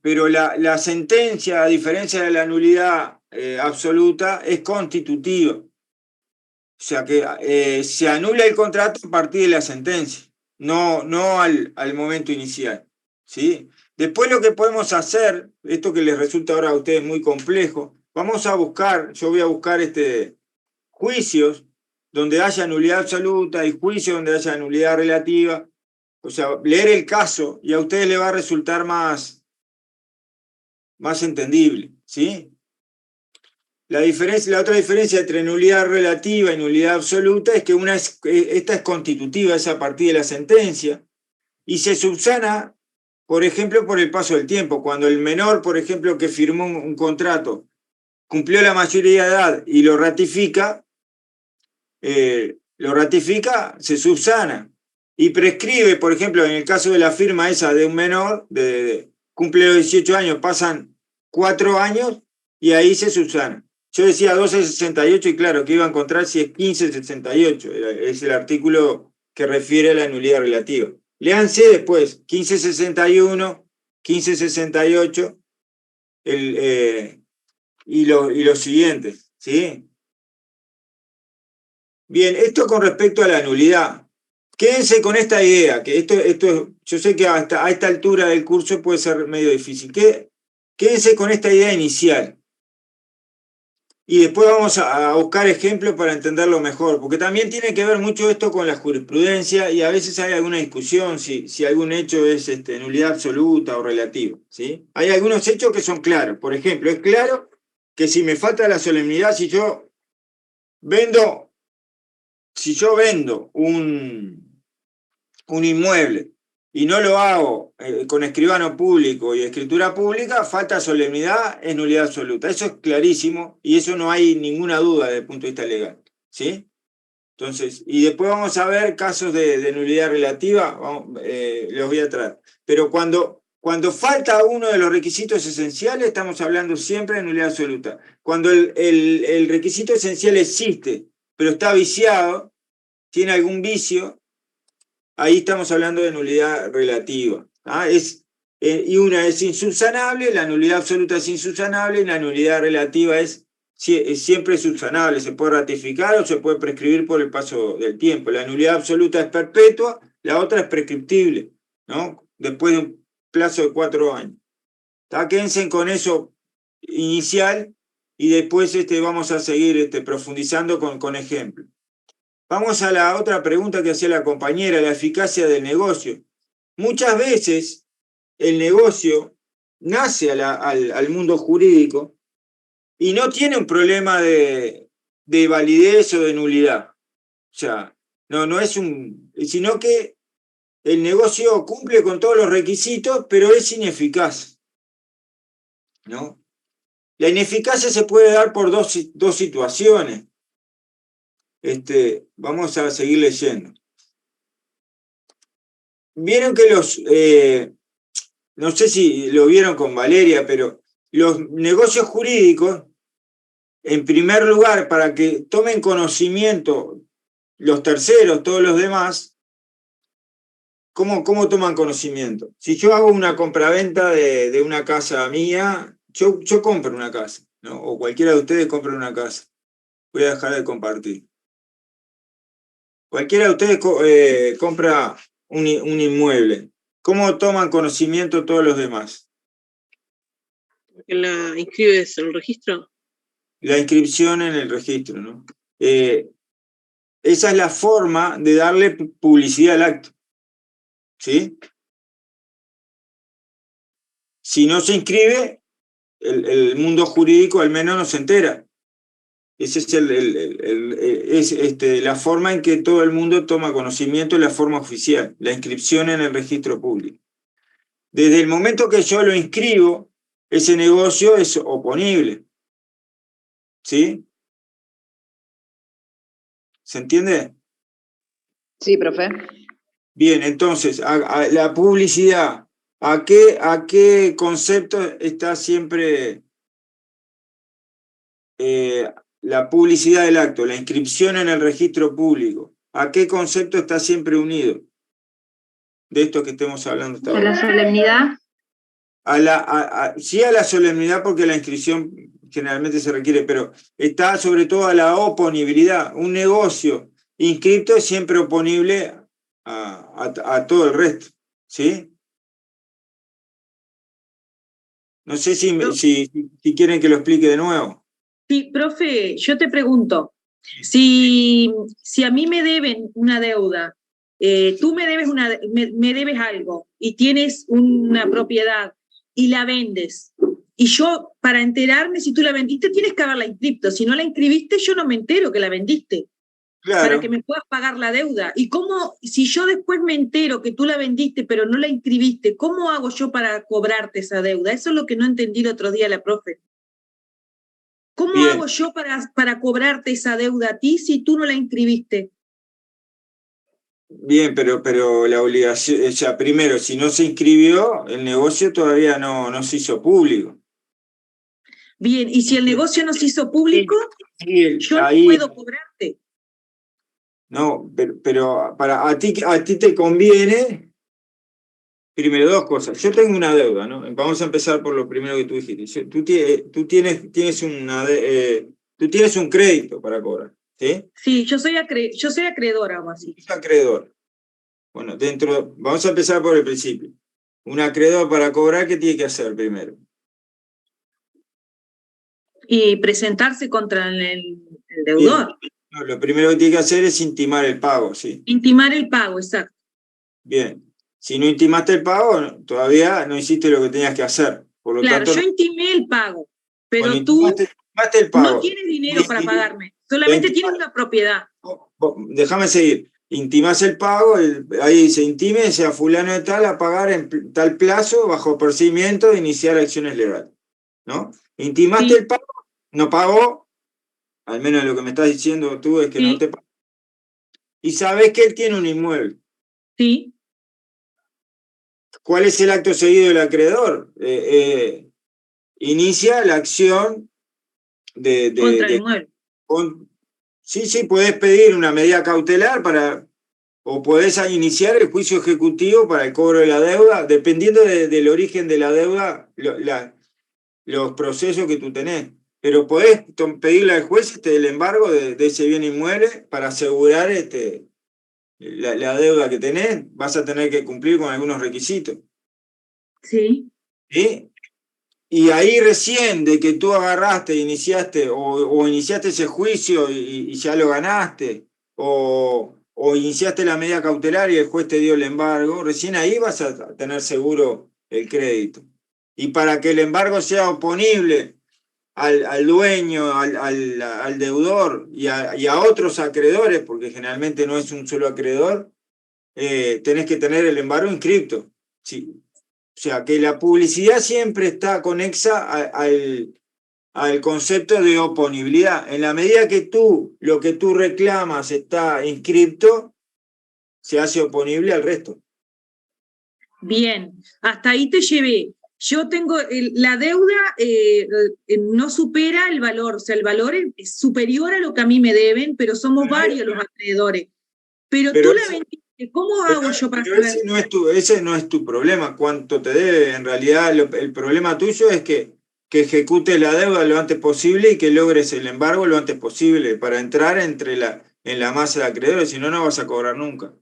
pero la sentencia, a diferencia de la nulidad absoluta, es constitutiva. O sea que se anula el contrato a partir de la sentencia, no al momento inicial, ¿sí? Después lo que podemos hacer, esto que les resulta ahora a ustedes muy complejo, yo voy a buscar juicios donde haya nulidad absoluta y juicios donde haya nulidad relativa, o sea, leer el caso y a ustedes les va a resultar más entendible, ¿sí? La otra diferencia entre nulidad relativa y nulidad absoluta es que esta es constitutiva, es a partir de la sentencia, y se subsana, por ejemplo, por el paso del tiempo. Cuando el menor, por ejemplo, que firmó un contrato, cumplió la mayoría de edad y lo ratifica, se subsana. Y prescribe, por ejemplo, en el caso de la firma esa de un menor, cumple los 18 años, pasan 4 años y ahí se subsana. Yo decía 1268 y claro, que iba a encontrar si es 1568, es el artículo que refiere a la nulidad relativa. Léanse después, 1561, 1568 y los siguientes, ¿sí? Bien, esto con respecto a la nulidad. Quédense con esta idea, que yo sé que a esta altura del curso puede ser medio difícil. Quédense con esta idea inicial. Y después vamos a buscar ejemplos para entenderlo mejor, porque también tiene que ver mucho esto con la jurisprudencia y a veces hay alguna discusión si algún hecho es nulidad absoluta o relativa, ¿sí? Hay algunos hechos que son claros. Por ejemplo, es claro que si me falta la solemnidad, si yo vendo un inmueble y no lo hago con escribano público y escritura pública, falta solemnidad, es nulidad absoluta. Eso es clarísimo y eso no hay ninguna duda desde el punto de vista legal, ¿sí? Entonces, y después vamos a ver casos de nulidad relativa, los voy a traer. Pero cuando falta uno de los requisitos esenciales, estamos hablando siempre de nulidad absoluta. Cuando el requisito esencial existe, pero está viciado, tiene algún vicio, ahí estamos hablando de nulidad relativa. Y una es insubsanable, la nulidad absoluta es insubsanable, y la nulidad relativa es siempre subsanable, se puede ratificar o se puede prescribir por el paso del tiempo. La nulidad absoluta es perpetua, la otra es prescriptible, ¿no? Después de un plazo de 4 años. Quédense con eso inicial y después vamos a seguir profundizando con ejemplos. Vamos a la otra pregunta que hacía la compañera, la eficacia del negocio. Muchas veces el negocio nace al mundo jurídico y no tiene un problema de validez o de nulidad. O sea, no es sino que el negocio cumple con todos los requisitos, pero es ineficaz, ¿no? La ineficacia se puede dar por dos situaciones. Vamos a seguir leyendo. Vieron que no sé si lo vieron con Valeria, pero los negocios jurídicos, en primer lugar, para que tomen conocimiento los terceros, todos los demás, ¿cómo toman conocimiento? Si yo hago una compraventa de una casa mía, yo compro una casa, ¿no? O cualquiera de ustedes compra una casa. Voy a dejar de compartir. Cualquiera de ustedes compra un inmueble. ¿Cómo toman conocimiento todos los demás? ¿Que la inscribes en el registro? La inscripción en el registro, ¿no? Esa es la forma de darle publicidad al acto, ¿sí? si no se inscribe, el mundo jurídico al menos no se entera. Esa es la forma en que todo el mundo toma conocimiento de la forma oficial, la inscripción en el registro público. Desde el momento que yo lo inscribo, ese negocio es oponible. ¿Sí? ¿Se entiende? Sí, profe. Bien, entonces, la publicidad, ¿a qué concepto está siempre la publicidad del acto, la inscripción en el registro público? ¿A qué concepto está siempre unido? De esto que estemos hablando hasta ¿A ahora. la solemnidad? Sí, a la solemnidad, porque la inscripción generalmente se requiere, pero está sobre todo a la oponibilidad. Un negocio inscripto es siempre oponible a todo el resto, ¿sí? No sé si quieren que lo explique de nuevo. Sí, profe, yo te pregunto, si a mí me deben una deuda, tú me debes algo y tienes una propiedad y la vendes, y yo, para enterarme si tú la vendiste, tienes que haberla inscrito. Si no la inscribiste, yo no me entero que la vendiste. Claro. Para que me puedas pagar la deuda. ¿Y cómo, si yo después me entero que tú la vendiste pero no la inscribiste, cómo hago yo para cobrarte esa deuda? Eso es lo que no entendí el otro día la profe. ¿Cómo Bien. hago yo para cobrarte esa deuda a ti si tú no la inscribiste? Bien, pero la obligación, o sea, primero, si no se inscribió, el negocio todavía no se hizo público. Bien, y si el negocio no se hizo público, yo no puedo cobrarte. No, pero a ti te conviene, primero, dos cosas. Yo tengo una deuda, ¿no? Vamos a empezar por lo primero que tú dijiste. Tú tienes un crédito para cobrar, ¿sí? Sí, yo soy acreedora, algo así. Es acreedor. Bueno, vamos a empezar por el principio. Un acreedor para cobrar, ¿qué tiene que hacer primero? Y presentarse contra el deudor. No, lo primero que tiene que hacer es intimar el pago, ¿sí? Intimar el pago, exacto. Bien. Si no intimaste el pago, todavía no hiciste lo que tenías que hacer. Por lo Claro, tanto, yo intimé el pago, pero bueno, tú intimaste el pago. no tienes dinero para pagarme, solamente tienes una propiedad. Déjame seguir. Intimás el pago, ahí se intime, sea fulano de tal, a pagar en tal plazo, bajo procedimiento de iniciar acciones legales, ¿no? Intimaste Sí. el pago, no pagó, al menos lo que me estás diciendo tú es que Sí. no te pagó. Y sabes que él tiene un inmueble. Sí. ¿Cuál es el acto seguido del acreedor? Inicia la acción Contra el inmueble. Sí, podés pedir una medida cautelar o podés iniciar el juicio ejecutivo para el cobro de la deuda, dependiendo del origen de la deuda, los procesos que tú tenés. Pero podés pedirle al juez el embargo de ese bien inmueble para asegurar la deuda que tenés. Vas a tener que cumplir con algunos requisitos. Sí. ¿Sí? Y ahí recién de que tú agarraste, iniciaste, o iniciaste ese juicio y ya lo ganaste, o iniciaste la medida cautelar y el juez te dio el embargo, recién ahí vas a tener seguro el crédito. Y para que el embargo sea oponible al dueño, al deudor y a otros acreedores, porque generalmente no es un solo acreedor, tenés que tener el embargo inscripto. Sí. O sea, que la publicidad siempre está conexa al concepto de oponibilidad. En la medida que lo que tú reclamas está inscripto, se hace oponible al resto. Bien, hasta ahí te llevé. Yo tengo, la deuda no supera el valor, o sea, el valor es superior a lo que a mí me deben, pero somos varios los acreedores. Pero tú la vendiste, ¿cómo hago yo para saber? Ese no es tu problema, cuánto te debe. En realidad, el problema tuyo es que ejecutes la deuda lo antes posible y que logres el embargo lo antes posible para entrar en la masa de acreedores, si no, no vas a cobrar nunca.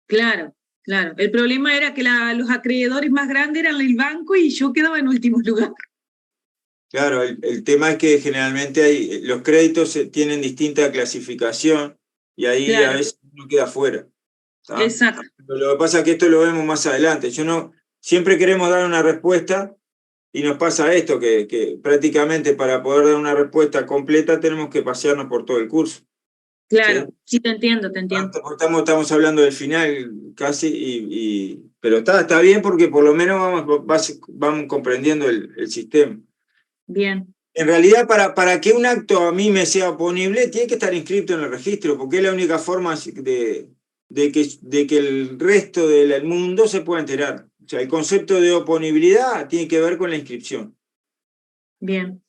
Claro. Claro, el problema era que los acreedores más grandes eran el banco y yo quedaba en último lugar. Claro, el tema es que generalmente los créditos tienen distinta clasificación y ahí Claro. a veces uno queda fuera. Exacto. Pero lo que pasa es que esto lo vemos más adelante. Yo siempre queremos dar una respuesta y nos pasa esto, que prácticamente para poder dar una respuesta completa tenemos que pasearnos por todo el curso. Claro, sí, te entiendo, te entiendo. Estamos hablando del final casi, pero está bien porque por lo menos vamos comprendiendo el sistema. Bien. En realidad, para que un acto a mí me sea oponible, tiene que estar inscrito en el registro, porque es la única forma de que el resto del mundo se pueda enterar. O sea, el concepto de oponibilidad tiene que ver con la inscripción. Bien.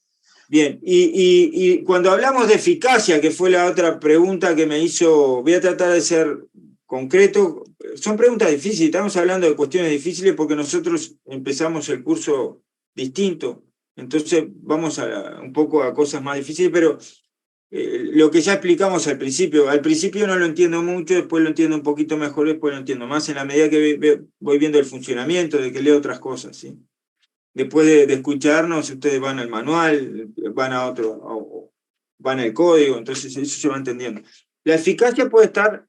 Bien, y cuando hablamos de eficacia, que fue la otra pregunta que me hizo, voy a tratar de ser concreto, son preguntas difíciles, estamos hablando de cuestiones difíciles porque nosotros empezamos el curso distinto, entonces vamos un poco a cosas más difíciles, pero lo que ya explicamos al principio no lo entiendo mucho, después lo entiendo un poquito mejor, después lo entiendo más en la medida que voy viendo el funcionamiento, de que leo otras cosas, ¿sí? Después de escucharnos, ustedes van al manual, van van al código, entonces eso se va entendiendo. La eficacia puede estar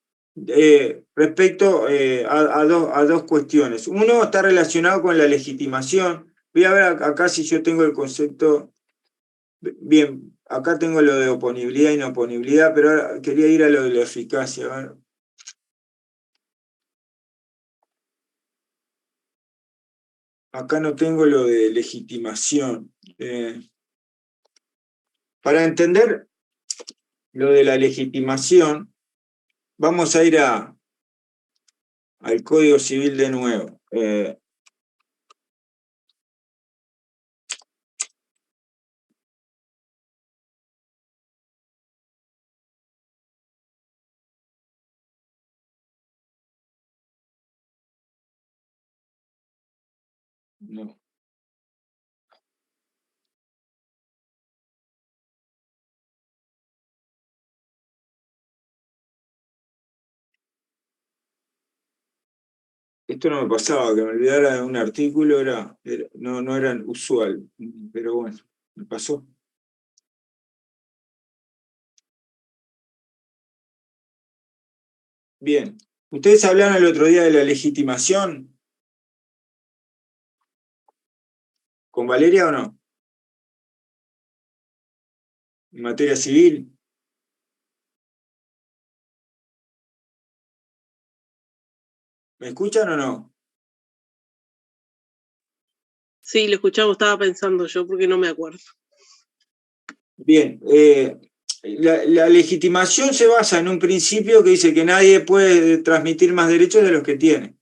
respecto a dos cuestiones. Uno está relacionado con la legitimación. Voy a ver acá si yo tengo el concepto. Bien, acá tengo lo de oponibilidad y no oponibilidad, pero ahora quería ir a lo de la eficacia. A ver. Acá no tengo lo de legitimación. Para entender lo de la legitimación, vamos a ir al Código Civil de nuevo. No. Esto no me pasaba, que me olvidara de un artículo, no era usual, pero bueno, me pasó. Bien, ustedes hablaron el otro día de la legitimación. ¿Con Valeria o no? En materia civil. ¿Me escuchan o no? Sí, lo escuchamos, estaba pensando yo porque no me acuerdo. Bien, la legitimación se basa en un principio que dice que nadie puede transmitir más derechos de los que tiene.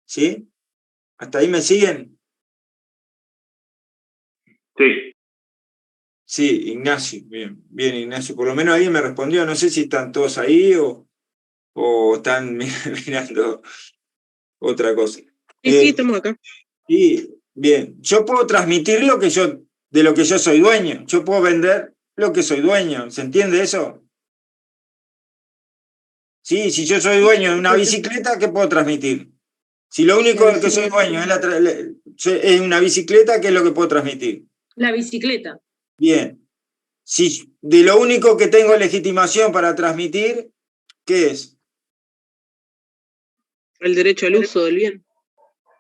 ¿Sí? ¿Hasta ahí me siguen? Sí. Sí, Ignacio, bien, Ignacio. Por lo menos alguien me respondió, no sé si están todos ahí o están mirando otra cosa. Sí, estamos acá. Sí, bien. Yo puedo transmitir de lo que yo soy dueño. Yo puedo vender lo que soy dueño. ¿Se entiende eso? Sí, si yo soy dueño de una bicicleta, ¿qué puedo transmitir? Si lo único de que soy dueño es una bicicleta, ¿qué es lo que puedo transmitir? La bicicleta. Bien. Si de lo único que tengo legitimación para transmitir, ¿qué es? El derecho al uso del bien.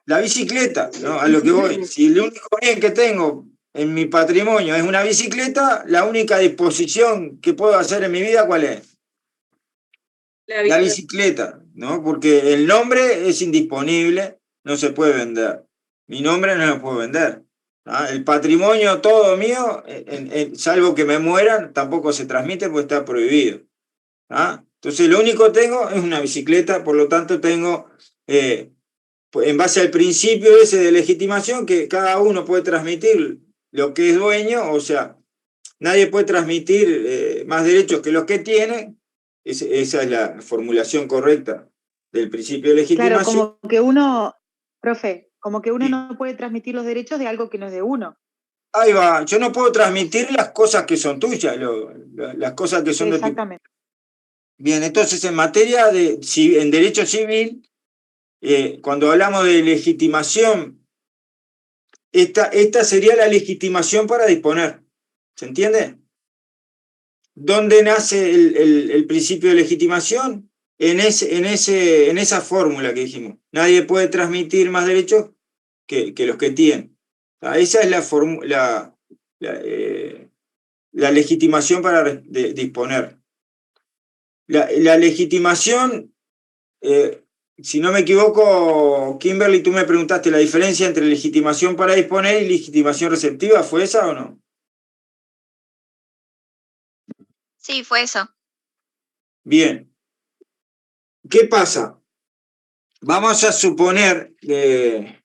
La bicicleta, ¿no? A lo que voy. Si el único bien que tengo en mi patrimonio es una bicicleta, la única disposición que puedo hacer en mi vida, ¿cuál es? La bicicleta, ¿no? Porque el nombre es indisponible, no se puede vender. Mi nombre no lo puedo vender. ¿Ah? El patrimonio todo mío, salvo que me mueran, tampoco se transmite porque está prohibido. ¿Ah? Entonces lo único que tengo es una bicicleta, por lo tanto tengo, en base al principio ese de legitimación, que cada uno puede transmitir lo que es dueño, o sea, nadie puede transmitir más derechos que los que tiene. Esa es la formulación correcta del principio de legitimación. Claro, como que uno, profe, Sí. no puede transmitir los derechos de algo que no es de uno. Ahí va, yo no puedo transmitir las cosas que son tuyas, las cosas que son de tu... Exactamente. Bien, entonces en materia en derecho civil, cuando hablamos de legitimación, esta sería la legitimación para disponer. ¿Se entiende? ¿Dónde nace el principio de legitimación? En esa fórmula que dijimos. Nadie puede transmitir más derechos que los que tienen. Esa es la legitimación para disponer. La legitimación, si no me equivoco, Kimberly, tú me preguntaste la diferencia entre legitimación para disponer y legitimación receptiva, ¿fue esa o no? Sí, fue eso. Bien. ¿Qué pasa? Vamos a suponer que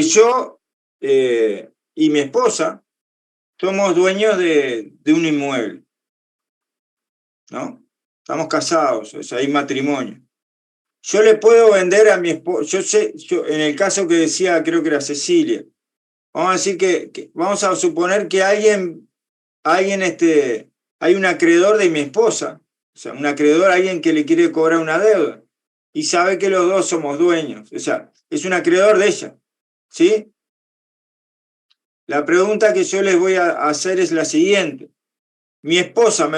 yo y mi esposa somos dueños de un inmueble, ¿no? Estamos casados, o sea, hay matrimonio. Yo le puedo vender a mi esposa, en el caso que decía, creo que era Cecilia, vamos a decir vamos a suponer que hay un acreedor de mi esposa, o sea, un acreedor, alguien que le quiere cobrar una deuda, y sabe que los dos somos dueños, o sea, es un acreedor de ella, ¿sí? La pregunta que yo les voy a hacer es la siguiente. Mi esposa,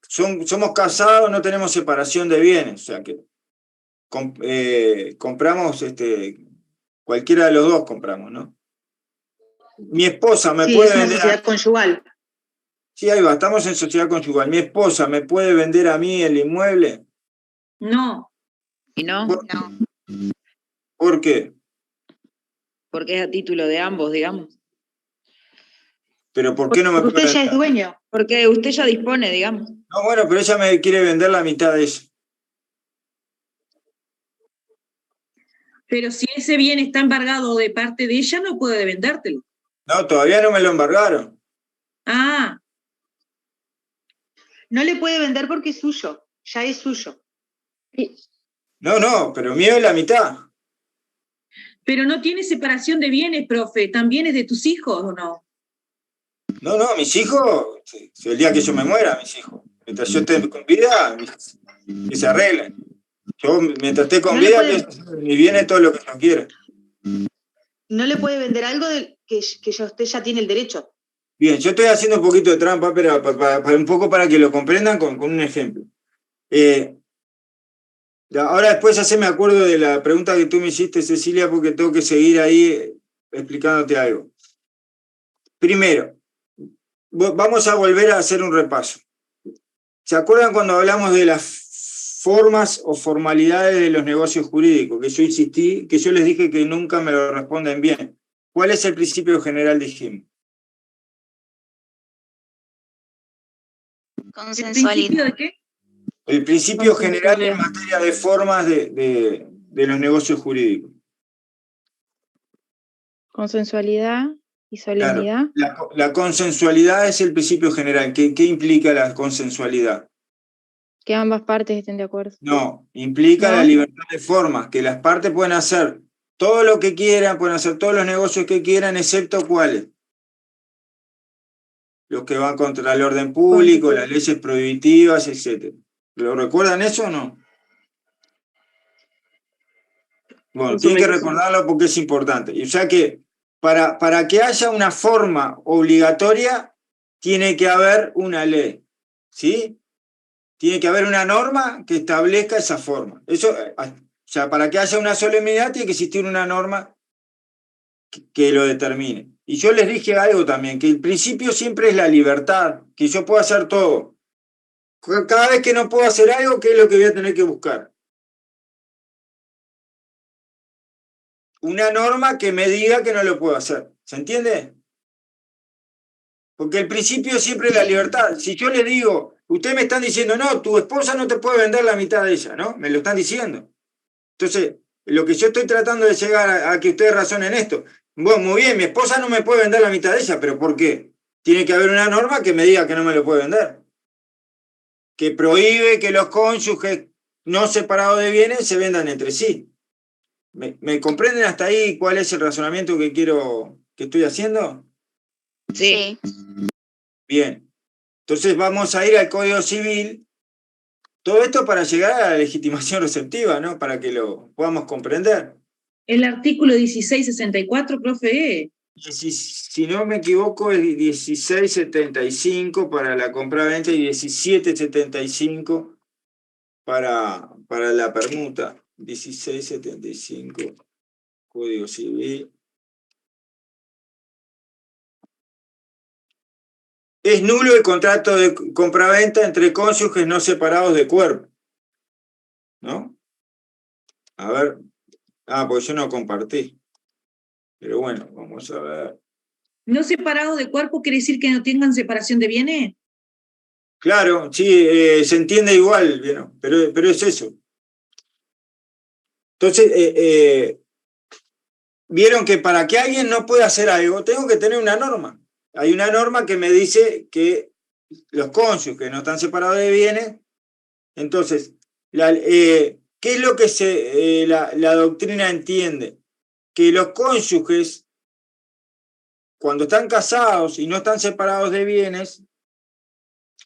somos casados, no tenemos separación de bienes, o sea que compramos, cualquiera de los dos compramos, ¿no? Mi esposa me puede vender... Es una sociedad conyugal. Sí, ahí va, estamos en sociedad conyugal. ¿Mi esposa me puede vender a mí el inmueble? No. ¿Y no? No. ¿Por qué? Porque es a título de ambos, digamos. ¿Pero por qué no me Porque puede usted ya es vender? dueño. Porque usted ya dispone, digamos. No, bueno, pero ella me quiere vender la mitad de eso. Pero si ese bien está embargado de parte de ella, no puede vendértelo. No, todavía no me lo embargaron. Ah, No le puede vender porque es suyo, ya es suyo. No, pero mío es la mitad. pero no tiene separación de bienes, profe. ¿También es de tus hijos o no? No, mis hijos, el día que yo me muera, mis hijos. Mientras yo esté con vida, que se arreglen. Yo, mientras esté con No le vida, puede- mi bien es todo lo que yo quiera. No le puede vender algo que usted ya tiene el derecho. Bien, yo estoy haciendo un poquito de trampa, pero un poco para que lo comprendan con un ejemplo. Ahora después ya se me acuerdo de la pregunta que tú me hiciste, Cecilia, porque tengo que seguir ahí explicándote algo. Primero, vamos a volver a hacer un repaso. ¿Se acuerdan cuando hablamos de las formas o formalidades de los negocios jurídicos? Que yo insistí, que yo les dije que nunca me lo responden bien. ¿Cuál es el principio general, dijimos? Consensualidad. ¿El principio de qué? El principio general en materia de formas de los negocios jurídicos. Consensualidad y solemnidad. Claro, la consensualidad es el principio general. ¿Qué implica la consensualidad? Que ambas partes estén de acuerdo. No, implica ¿No? la libertad de formas, que las partes pueden hacer todo lo que quieran, pueden hacer todos los negocios que quieran, excepto cuáles. Los que van contra el orden público, las leyes prohibitivas, etc. ¿Lo recuerdan eso o no? Bueno, tienen que recordarlo porque es importante. Y o sea que para que haya una forma obligatoria, tiene que haber una ley, ¿sí? Tiene que haber una norma que establezca esa forma. Eso, o sea, para que haya una solemnidad tiene que existir una norma que lo determine. Y yo les dije algo también, que el principio siempre es la libertad, que yo puedo hacer todo. Cada vez que no puedo hacer algo, ¿qué es lo que voy a tener que buscar? Una norma que me diga que no lo puedo hacer. ¿Se entiende? Porque el principio siempre es la libertad. Si yo les digo, ustedes me están diciendo, no, tu esposa no te puede vender la mitad de ella, ¿no? Me lo están diciendo. Entonces, lo que yo estoy tratando de llegar a que ustedes razonen esto. Bueno, muy bien, mi esposa no me puede vender la mitad de ella, pero ¿por qué? Tiene que haber una norma que me diga que no me lo puede vender. Que prohíbe que los cónyuges no separados de bienes se vendan entre sí. ¿Me comprenden hasta ahí cuál es el razonamiento que estoy haciendo? Sí. Bien. Entonces vamos a ir al Código Civil. Todo esto para llegar a la legitimación receptiva, ¿no? Para que lo podamos comprender. El artículo 1664, profe. Si no me equivoco, es 1675 para la compra-venta y 1775 para la permuta. 1675, Código Civil. Es nulo el contrato de compraventa entre cónyuges no separados de cuerpo, ¿no? A ver, pues yo no compartí. Pero bueno, vamos a ver. ¿No separados de cuerpo quiere decir que no tengan separación de bienes? Claro, sí, se entiende igual, ¿no? Pero es eso. Entonces, vieron que para que alguien no pueda hacer algo, tengo que tener una norma. Hay una norma que me dice que los cónyuges no están separados de bienes. Entonces, ¿qué es lo que la doctrina entiende? Que los cónyuges, cuando están casados y no están separados de bienes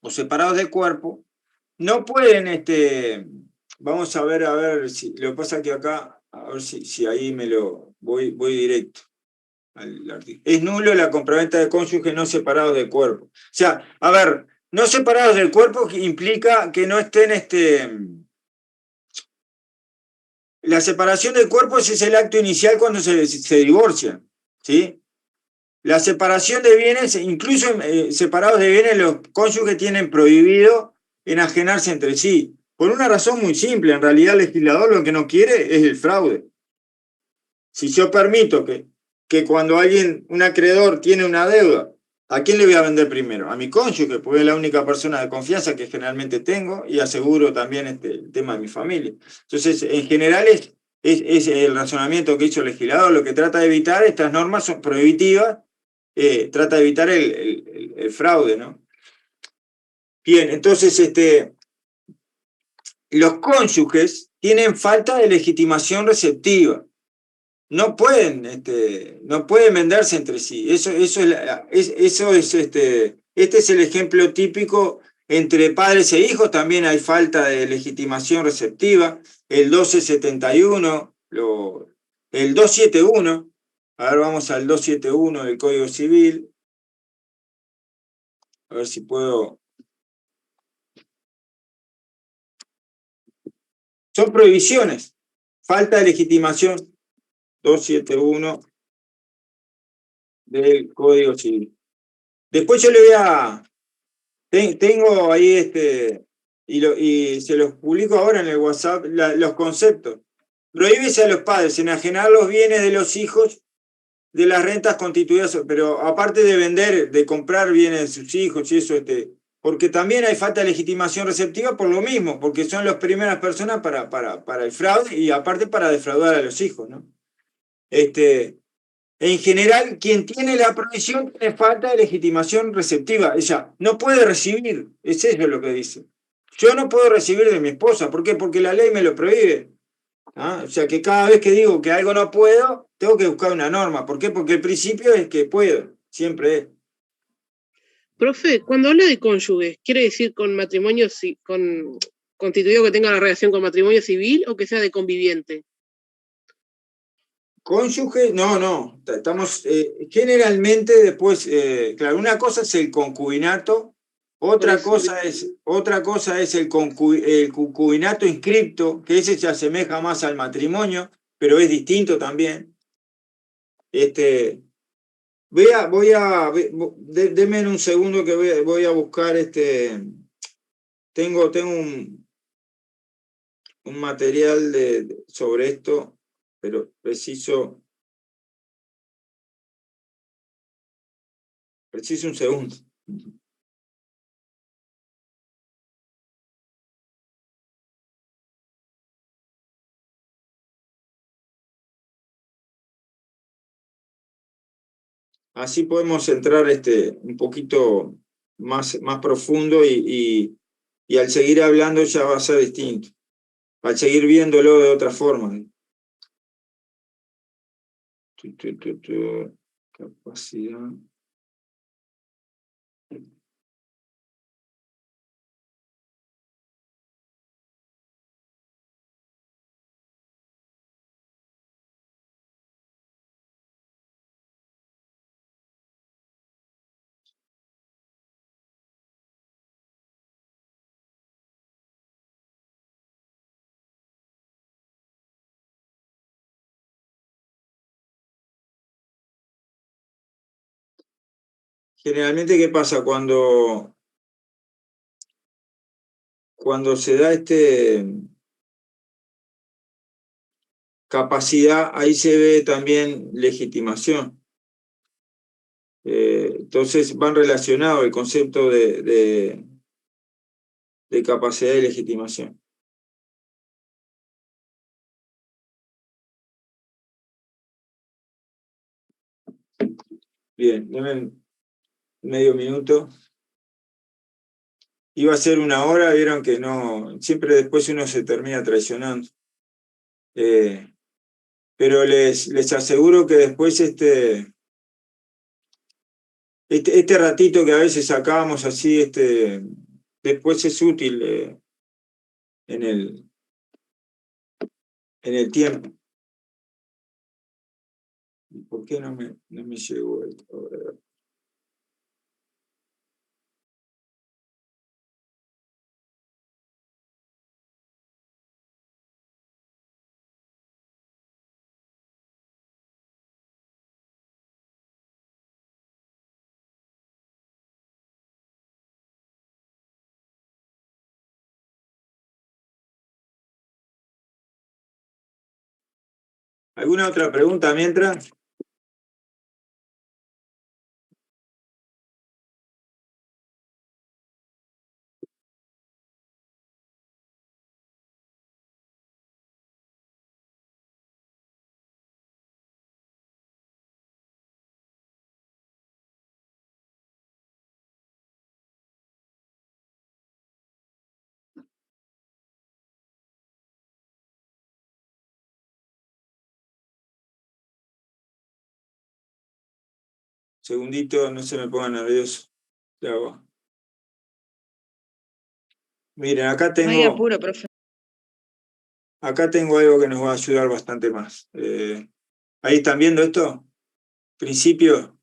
o separados de cuerpo, no pueden, vamos a ver si lo que pasa que acá, a ver si ahí me lo voy directo al artículo. Es nulo la compraventa de cónyuges no separados de cuerpo. O sea, a ver, no separados del cuerpo implica que no estén, la separación del cuerpo es el acto inicial cuando se divorcian, ¿sí? La separación de bienes, incluso separados de bienes, los cónyuges tienen prohibido enajenarse entre sí. Por una razón muy simple, en realidad el legislador lo que no quiere es el fraude. Si yo permito que cuando un acreedor tiene una deuda, ¿a quién le voy a vender primero? A mi cónyuge, porque es la única persona de confianza que generalmente tengo y aseguro también el tema de mi familia. Entonces, en general es el razonamiento que hizo el legislador, lo que trata de evitar, estas normas son prohibitivas, trata de evitar el fraude, ¿no? Bien, entonces, los cónyuges tienen falta de legitimación receptiva. No pueden venderse entre sí. Este es el ejemplo típico entre padres e hijos. También hay falta de legitimación receptiva. El 1271, el 271. A ver, vamos al 271 del Código Civil. A ver si puedo. Son prohibiciones. Falta de legitimación. 271 del Código Civil. Después yo le voy a... Tengo ahí y se los publico ahora en el WhatsApp, los conceptos. Prohíbese a los padres enajenar los bienes de los hijos de las rentas constituidas, pero aparte de vender, de comprar bienes de sus hijos y eso, porque también hay falta de legitimación receptiva por lo mismo, porque son las primeras personas para el fraude y aparte para defraudar a los hijos, ¿no? En general, quien tiene la prohibición tiene falta de legitimación receptiva. Ella no puede recibir, es eso lo que dice. Yo no puedo recibir de mi esposa. ¿Por qué? Porque la ley me lo prohíbe. ¿Ah? O sea que cada vez que digo que algo no puedo, tengo que buscar una norma. ¿Por qué? Porque el principio es que puedo, siempre es. Profe, cuando habla de cónyuges, ¿quiere decir con matrimonio, con constituido que tenga la relación con matrimonio civil o que sea de conviviente? Cónyuge, no. Estamos generalmente después, claro, una cosa es el concubinato, otra cosa es el concubinato inscripto, que ese se asemeja más al matrimonio, pero es distinto también. Denme un segundo que voy a buscar tengo un material sobre esto, pero preciso un segundo. Así podemos entrar un poquito más profundo y al seguir hablando ya va a ser distinto. Al seguir viéndolo de otra forma. Capacidad. Generalmente, ¿qué pasa? Cuando se da capacidad, ahí se ve también legitimación. Entonces van relacionados el concepto de capacidad y legitimación. Bien, dame medio minuto. Iba a ser 1 hora, vieron que no, siempre después uno se termina traicionando. Pero les aseguro que después este ratito que a veces sacábamos así, después es útil en el tiempo. ¿Por qué no me llegó esto? ¿Alguna otra pregunta mientras? Segundito, no se me pongan nerviosos. Ya va. Miren, acá No hay tengo, apuro, profe. acá tengo algo que nos va a ayudar bastante más. ¿Ahí están viendo esto? Principio.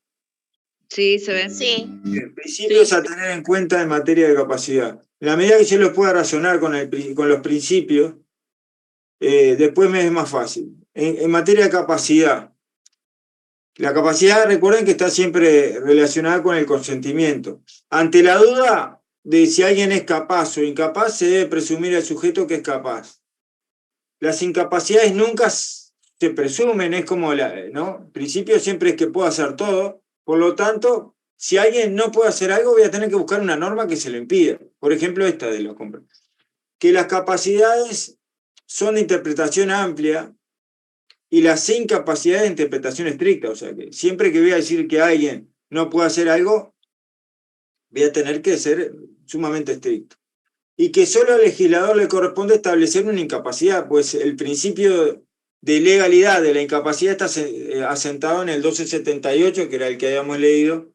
Sí, se ve. Sí. Bien, principios a tener en cuenta en materia de capacidad. En la medida que yo los pueda razonar con los principios, después me es más fácil. En materia de capacidad, la capacidad, recuerden que está siempre relacionada con el consentimiento. Ante la duda de si alguien es capaz o incapaz, se debe presumir al sujeto que es capaz. Las incapacidades nunca se presumen, es como, ¿no? El principio siempre es que puedo hacer todo, por lo tanto, si alguien no puede hacer algo, voy a tener que buscar una norma que se lo impida. Por ejemplo, esta de los compras. Que las capacidades son de interpretación amplia y las incapacidades de interpretación estricta. O sea, que siempre que voy a decir que alguien no puede hacer algo, voy a tener que ser sumamente estricto. Y que solo al legislador le corresponde establecer una incapacidad, pues el principio de legalidad de la incapacidad está asentado en el 1278, que era el que habíamos leído,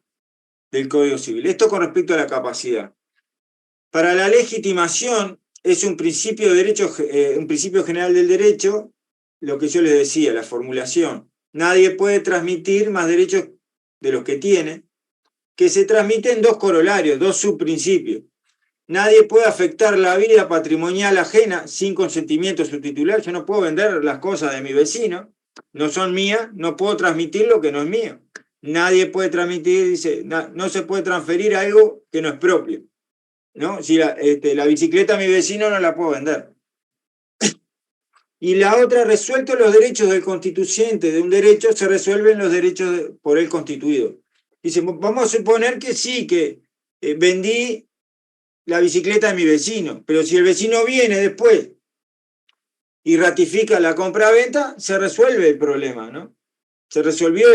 del Código Civil. Esto con respecto a la capacidad. Para la legitimación es un principio general del derecho, lo que yo les decía, la formulación. Nadie puede transmitir más derechos de los que tiene, que se transmiten 2 corolarios, 2 subprincipios. Nadie puede afectar la vida patrimonial ajena sin consentimiento de su titular. Yo no puedo vender las cosas de mi vecino, no son mías, no puedo transmitir lo que no es mío. Nadie puede transmitir, dice, no se puede transferir algo que no es propio. ¿No? Si la bicicleta a mi vecino no la puedo vender. Y la otra, resueltos los derechos del constituyente de un derecho, se resuelven los derechos por él constituido. Dice, vamos a suponer que sí, que vendí la bicicleta de mi vecino, pero si el vecino viene después y ratifica la compra-venta, se resuelve el problema, ¿no? Se resolvió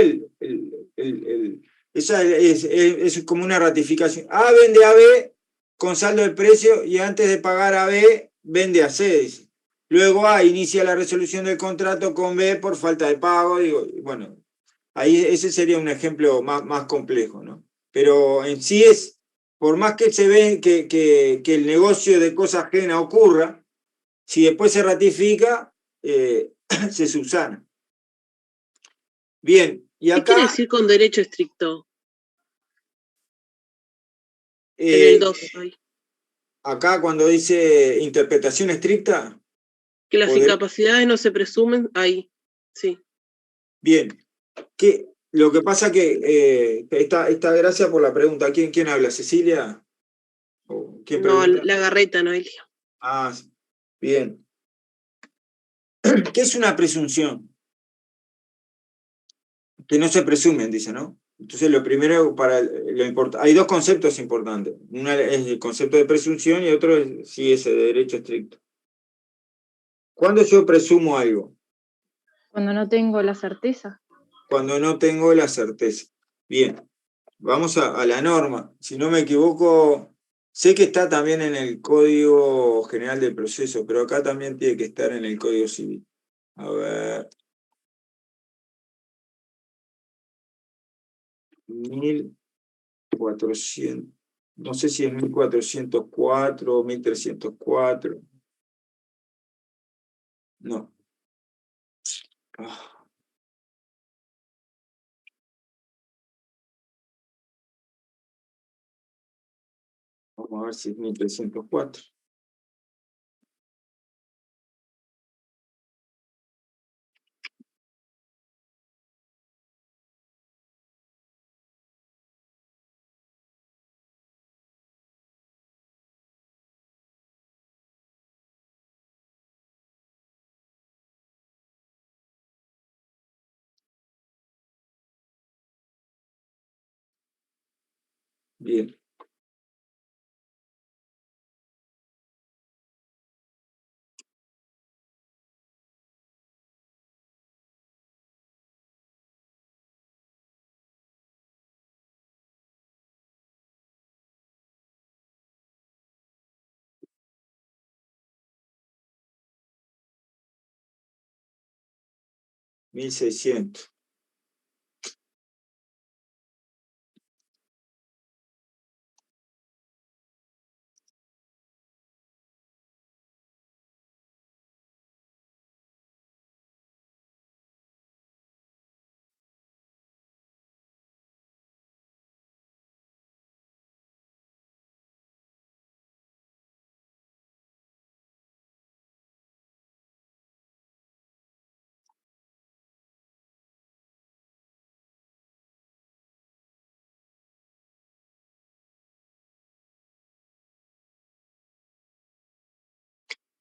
esa es como una ratificación. A vende a B con saldo de precio y antes de pagar a B, vende a C, dice. Luego A inicia la resolución del contrato con B por falta de pago, digo, bueno, ahí ese sería un ejemplo más complejo, ¿no? Pero en sí es, por más que se ve que el negocio de cosa ajena ocurra, si después se ratifica, se subsana. Bien, y acá... ¿Qué quiere decir con derecho estricto? En el 2. Acá cuando dice interpretación estricta... Que las incapacidades no se presumen ahí, sí. Bien, que Lo que pasa que, gracias por la pregunta. ¿Quién habla? ¿Cecilia? ¿O quién No, pregunta? la garreta, Noelia. Ah, bien. ¿Qué es una presunción? Que no se presumen, dice, ¿no? Entonces, lo primero, hay dos conceptos importantes. Uno es el concepto de presunción y otro es ese de derecho estricto. ¿Cuándo yo presumo algo? Cuando no tengo la certeza. Cuando no tengo la certeza. Bien, vamos a la norma. Si no me equivoco, sé que está también en el Código General del Proceso, pero acá también tiene que estar en el Código Civil. A ver. 1400, no sé si es 1404 o 1304. No. Vamos a ver si es 1304. Bien. $1.600.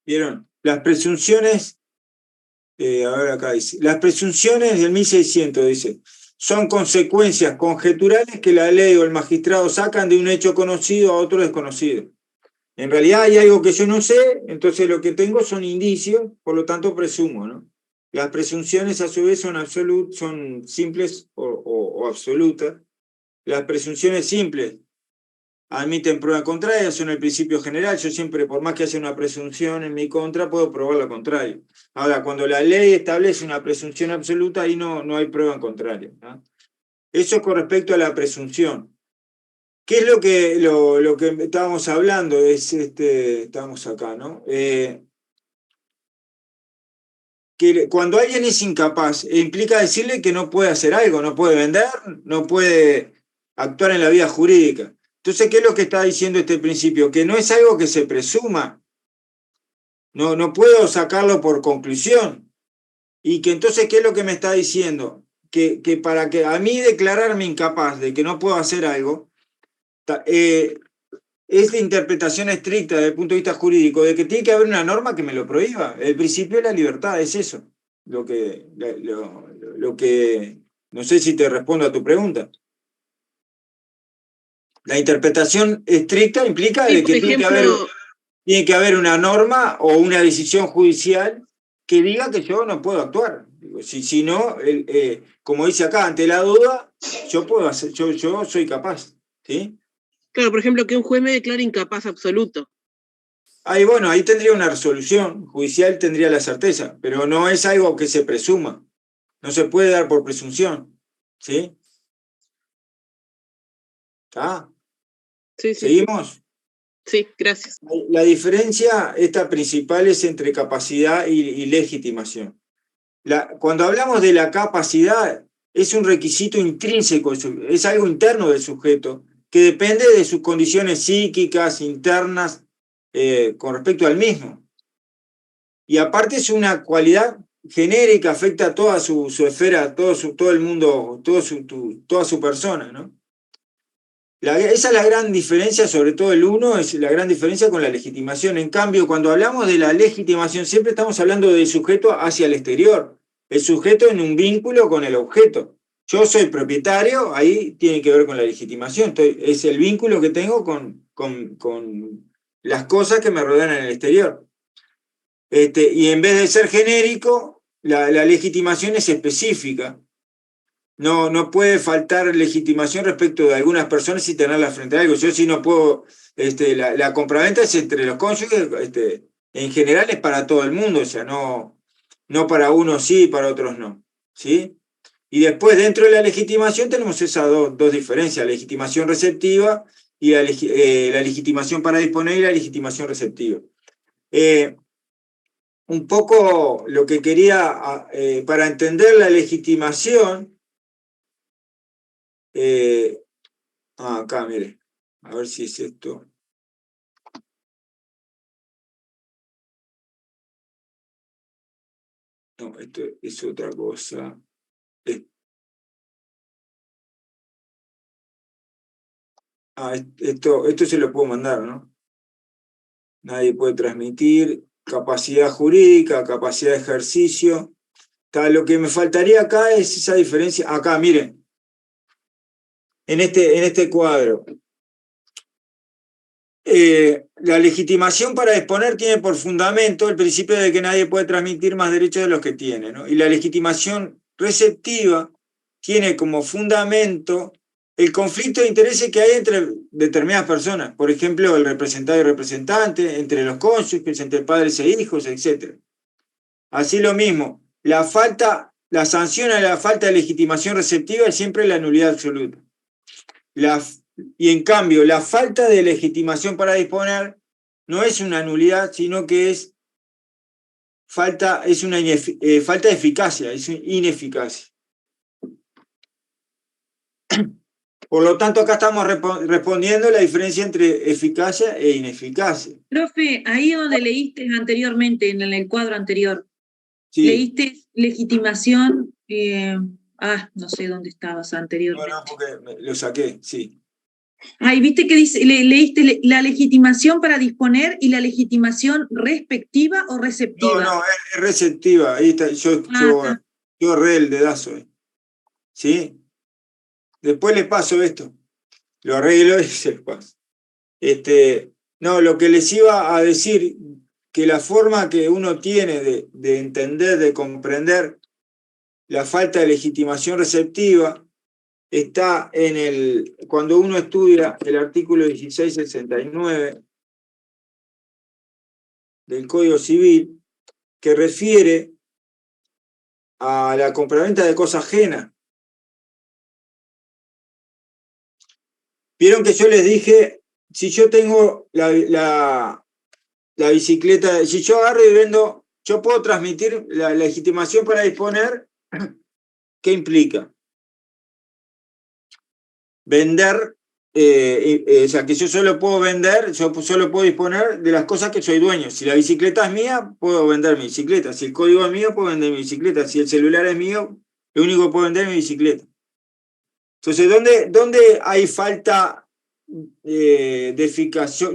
¿Vieron? Las presunciones, a ver acá dice, las presunciones del 1600, dice, son consecuencias conjeturales que la ley o el magistrado sacan de un hecho conocido a otro desconocido. En realidad hay algo que yo no sé, entonces lo que tengo son indicios, por lo tanto presumo, ¿no? Las presunciones a su vez son simples o absolutas. Las presunciones simples admiten prueba contraria, son el principio general. Yo siempre, por más que haya una presunción en mi contra, puedo probar lo contrario. Ahora, cuando la ley establece una presunción absoluta, ahí no hay prueba en contraria, ¿no? Eso con respecto a la presunción. ¿Qué es lo que estábamos hablando? Estábamos acá, ¿no? Que cuando alguien es incapaz, implica decirle que no puede hacer algo, no puede vender, no puede actuar en la vida jurídica. Entonces, ¿qué es lo que está diciendo este principio? Que no es algo que se presuma. No puedo sacarlo por conclusión. Y que entonces, ¿qué es lo que me está diciendo? Que para que a mí declararme incapaz de que no puedo hacer algo, es la interpretación estricta desde el punto de vista jurídico, de que tiene que haber una norma que me lo prohíba. El principio de la libertad es eso. Lo que no sé si te respondo a tu pregunta. La interpretación estricta implica de que tiene que haber una norma o una decisión judicial que diga que yo no puedo actuar. Si no, como dice acá, ante la duda, yo soy capaz. ¿Sí? Claro, por ejemplo, que un juez me declare incapaz absoluto. Ahí tendría una resolución judicial, tendría la certeza, pero no es algo que se presuma. No se puede dar por presunción. ¿Sí? ¿Está? Sí. ¿Seguimos? Sí, gracias. La diferencia esta principal es entre capacidad y legitimación. Cuando hablamos de la capacidad, es un requisito intrínseco, es algo interno del sujeto, que depende de sus condiciones psíquicas, internas, con respecto al mismo. Y aparte es una cualidad genérica, afecta a toda su esfera, todo el mundo, toda su persona, ¿no? Esa es la gran diferencia, sobre todo el 1, es la gran diferencia con la legitimación. En cambio, cuando hablamos de la legitimación, siempre estamos hablando del sujeto hacia el exterior, el sujeto en un vínculo con el objeto. Yo soy propietario, ahí tiene que ver con la legitimación, es el vínculo que tengo con las cosas que me rodean en el exterior. Y en vez de ser genérico, la legitimación es específica. No puede faltar legitimación respecto de algunas personas y tenerla frente a algo. Yo sí no puedo, la compraventa es entre los cónyuges, en general es para todo el mundo, o sea, no para unos sí y para otros no, ¿sí? Y después dentro de la legitimación tenemos esas dos diferencias, la legitimación receptiva y la legitimación para disponer y la legitimación receptiva. Un poco lo que quería, para entender la legitimación, acá, mire, a ver si es esto. No, esto es otra cosa. Esto se lo puedo mandar, ¿no? Nadie puede transmitir. Capacidad jurídica, capacidad de ejercicio. Lo que me faltaría acá es esa diferencia. Acá, miren. En este cuadro. La legitimación para disponer tiene por fundamento el principio de que nadie puede transmitir más derechos de los que tiene, ¿no? Y la legitimación receptiva tiene como fundamento el conflicto de intereses que hay entre determinadas personas, por ejemplo, el representado y representante, entre los cónyuges, entre padres e hijos, etc. Así lo mismo, la sanción a la falta de legitimación receptiva es siempre la nulidad absoluta. Y en cambio, la falta de legitimación para disponer no es una nulidad, sino que es falta de eficacia, es una ineficacia. Por lo tanto, acá estamos respondiendo la diferencia entre eficacia e ineficacia. Profe, ahí donde leíste anteriormente, en el cuadro anterior, sí. Leíste legitimación, no sé dónde estabas anteriormente. No, porque lo saqué, sí. Ahí viste que dice, leíste la legitimación para disponer y la legitimación respectiva o receptiva. No, es receptiva, ahí está, yo re el dedazo, ¿sí? Después les paso esto, lo arreglo y se los paso. No, lo que les iba a decir, que la forma que uno tiene de entender, de comprender la falta de legitimación receptiva, está cuando uno estudia el artículo 1669 del Código Civil, que refiere a la compraventa de cosa ajena. Vieron que yo les dije, si yo tengo la bicicleta, si yo agarro y vendo, yo puedo transmitir la legitimación para disponer, ¿qué implica? Vender, o sea, que yo solo puedo vender, yo solo puedo disponer de las cosas que soy dueño. Si la bicicleta es mía, puedo vender mi bicicleta. Si el código es mío, puedo vender mi bicicleta. Si el celular es mío, lo único que puedo vender es mi bicicleta. Entonces, ¿dónde hay falta de eficacia?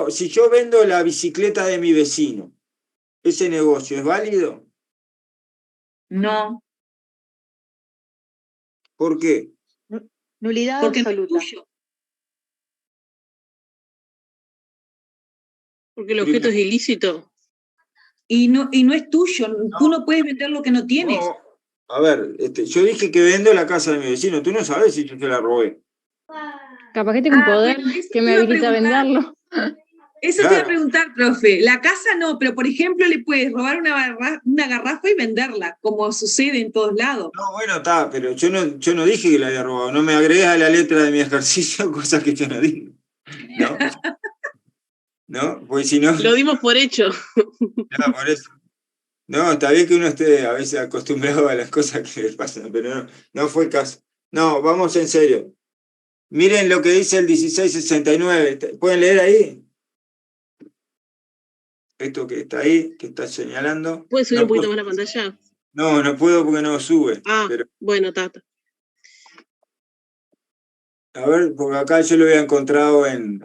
Si yo vendo la bicicleta de mi vecino, ¿ese negocio es válido? No. ¿Por qué? Nulidad Porque absoluta. No es tuyo. Porque el objeto es ilícito. Y no es tuyo. No. Tú no puedes vender lo que no tienes. No. A ver, yo dije que vendo la casa de mi vecino. Tú no sabes si yo se la robé. Capaz que tengo un poder que me habilita a venderlo. Eso te iba a preguntar, profe. La casa no, pero por ejemplo le puedes robar una garrafa y venderla, como sucede en todos lados. No, bueno, está, pero yo no dije que la había robado. No me agregues a la letra de mi ejercicio cosas que yo no dije. ¿No? ¿No? Pues si no... Lo dimos por hecho. No, por eso. No, está bien que uno esté a veces acostumbrado a las cosas que le pasan, pero no fue el caso. No, vamos en serio. Miren lo que dice el 1669. ¿Pueden leer ahí? Esto que está ahí, que está señalando. ¿Puedes subir un poquito más la pantalla? No, no puedo porque no sube. Ah, Pero, bueno, Tata. a ver, porque acá yo lo había encontrado en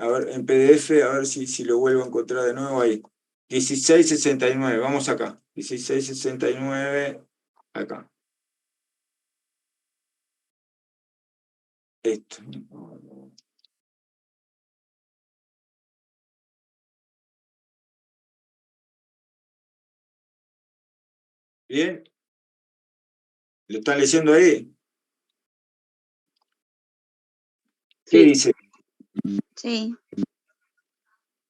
PDF, a ver si lo vuelvo a encontrar de nuevo ahí. 1669, vamos acá. 1669, acá. Esto. ¿Bien? ¿Lo están leyendo ahí? ¿Qué Sí. dice? Sí.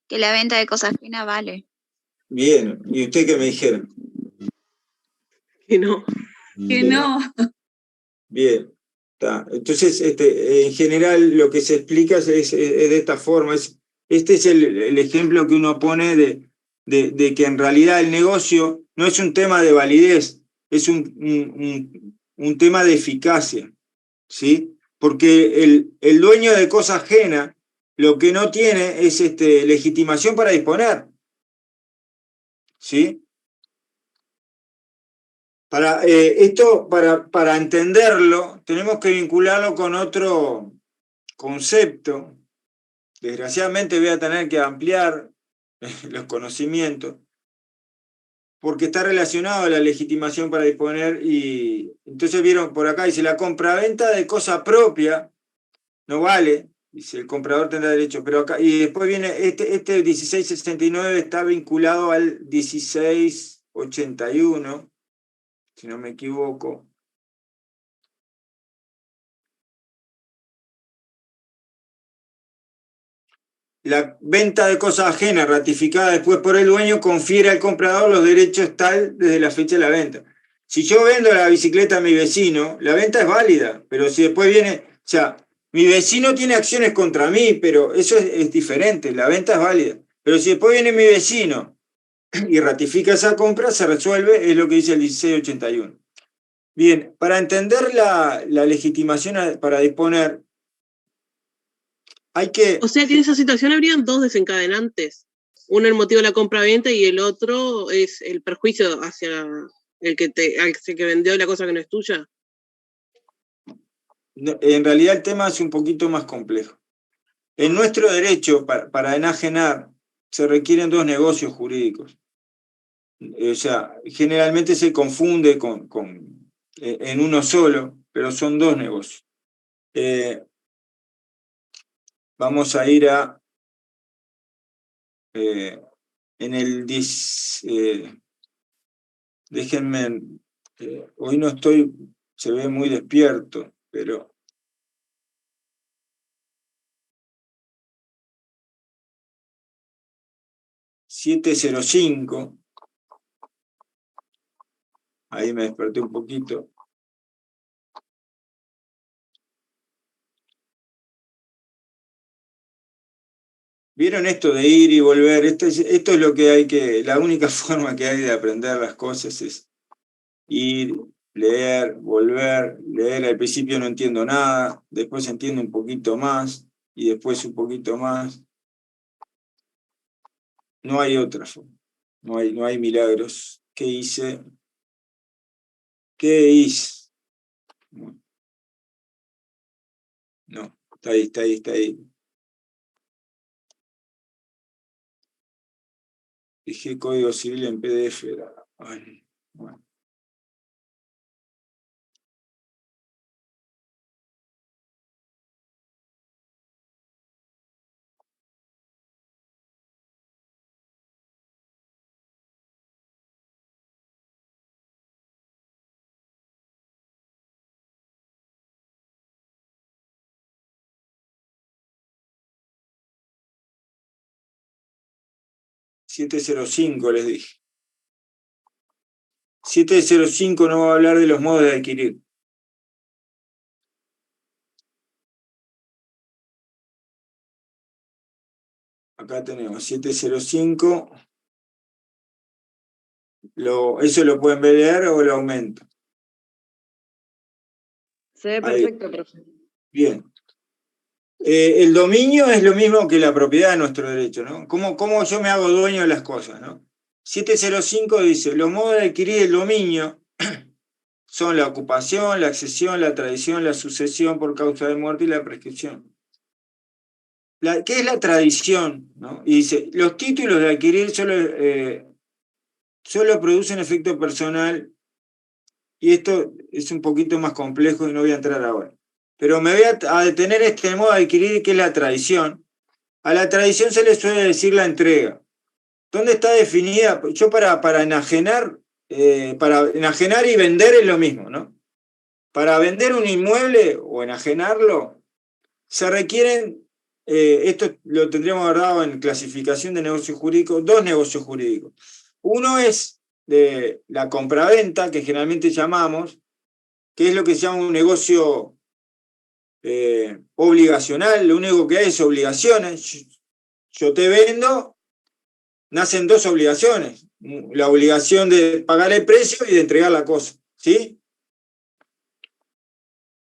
Que la venta de cosas ajenas vale. Bien, ¿y usted qué me dijeron? Que no. Que no. Bien, está. Entonces, en general lo que se explica es de esta forma. Este es el ejemplo que uno pone de que en realidad el negocio no es un tema de validez, es un tema de eficacia, ¿sí? Porque el dueño de cosa ajena lo que no tiene es legitimación para disponer, ¿sí? Para entenderlo, tenemos que vincularlo con otro concepto. Desgraciadamente voy a tener que ampliar los conocimientos, porque está relacionado a la legitimación para disponer, y entonces vieron por acá, dice la compraventa de cosa propia, no vale, dice el comprador tendrá derecho, pero acá, y después viene este 1669 está vinculado al 1681, si no me equivoco. La venta de cosas ajenas ratificada después por el dueño confiere al comprador los derechos tal desde la fecha de la venta. Si yo vendo la bicicleta a mi vecino, la venta es válida, pero si después viene, o sea, mi vecino tiene acciones contra mí, pero eso es diferente, la venta es válida. Pero si después viene mi vecino y ratifica esa compra, se resuelve, es lo que dice el 1681. Bien, para entender la legitimación para disponer, hay que... O sea que en esa situación habrían dos desencadenantes. Uno el motivo de la compra-venta y el otro es el perjuicio hacia al que vendió la cosa que no es tuya. En realidad el tema es un poquito más complejo. En nuestro derecho, para enajenar, se requieren dos negocios jurídicos. O sea, generalmente se confunde en uno solo, pero son dos negocios. Vamos a ir a... en el... déjenme... hoy no estoy... se ve muy despierto, pero... 705, ahí me desperté un poquito. ¿Vieron esto de ir y volver? Esto es lo que hay que, la única forma que hay de aprender las cosas es ir, leer, volver, leer. Al principio no entiendo nada, después entiendo un poquito más, y después un poquito más. No hay otra forma, no hay milagros. ¿Qué hice? ¿Qué hice? No, está ahí. Dejé código civil en PDF. Ay, bueno. $705 les dije. 705 no va a hablar de los modos de adquirir. Acá tenemos 705. ¿Eso lo pueden ver o lo aumento? Se ve Ahí. perfecto, profe. Bien. El dominio es lo mismo que la propiedad de nuestro derecho, ¿no? ¿Cómo yo me hago dueño de las cosas, ¿no? 705 dice, los modos de adquirir el dominio son la ocupación, la accesión, la tradición, la sucesión por causa de muerte y la prescripción. ¿Qué es la tradición? ¿No? Y dice, los títulos de adquirir solo producen efecto personal, y esto es un poquito más complejo y no voy a entrar ahora. Pero me voy a detener este modo de adquirir, que es la tradición. A la tradición se le suele decir la entrega. ¿Dónde está definida? Yo para enajenar y vender es lo mismo, ¿no? Para vender un inmueble o enajenarlo, se requieren, esto lo tendríamos guardado en clasificación de negocios jurídicos, 2 negocios jurídicos. Uno es de la compraventa, que generalmente llamamos, que es lo que se llama un negocio obligacional. Lo único que hay es obligaciones. Yo te vendo, nacen 2 obligaciones. La obligación de pagar el precio y de entregar la cosa, ¿sí?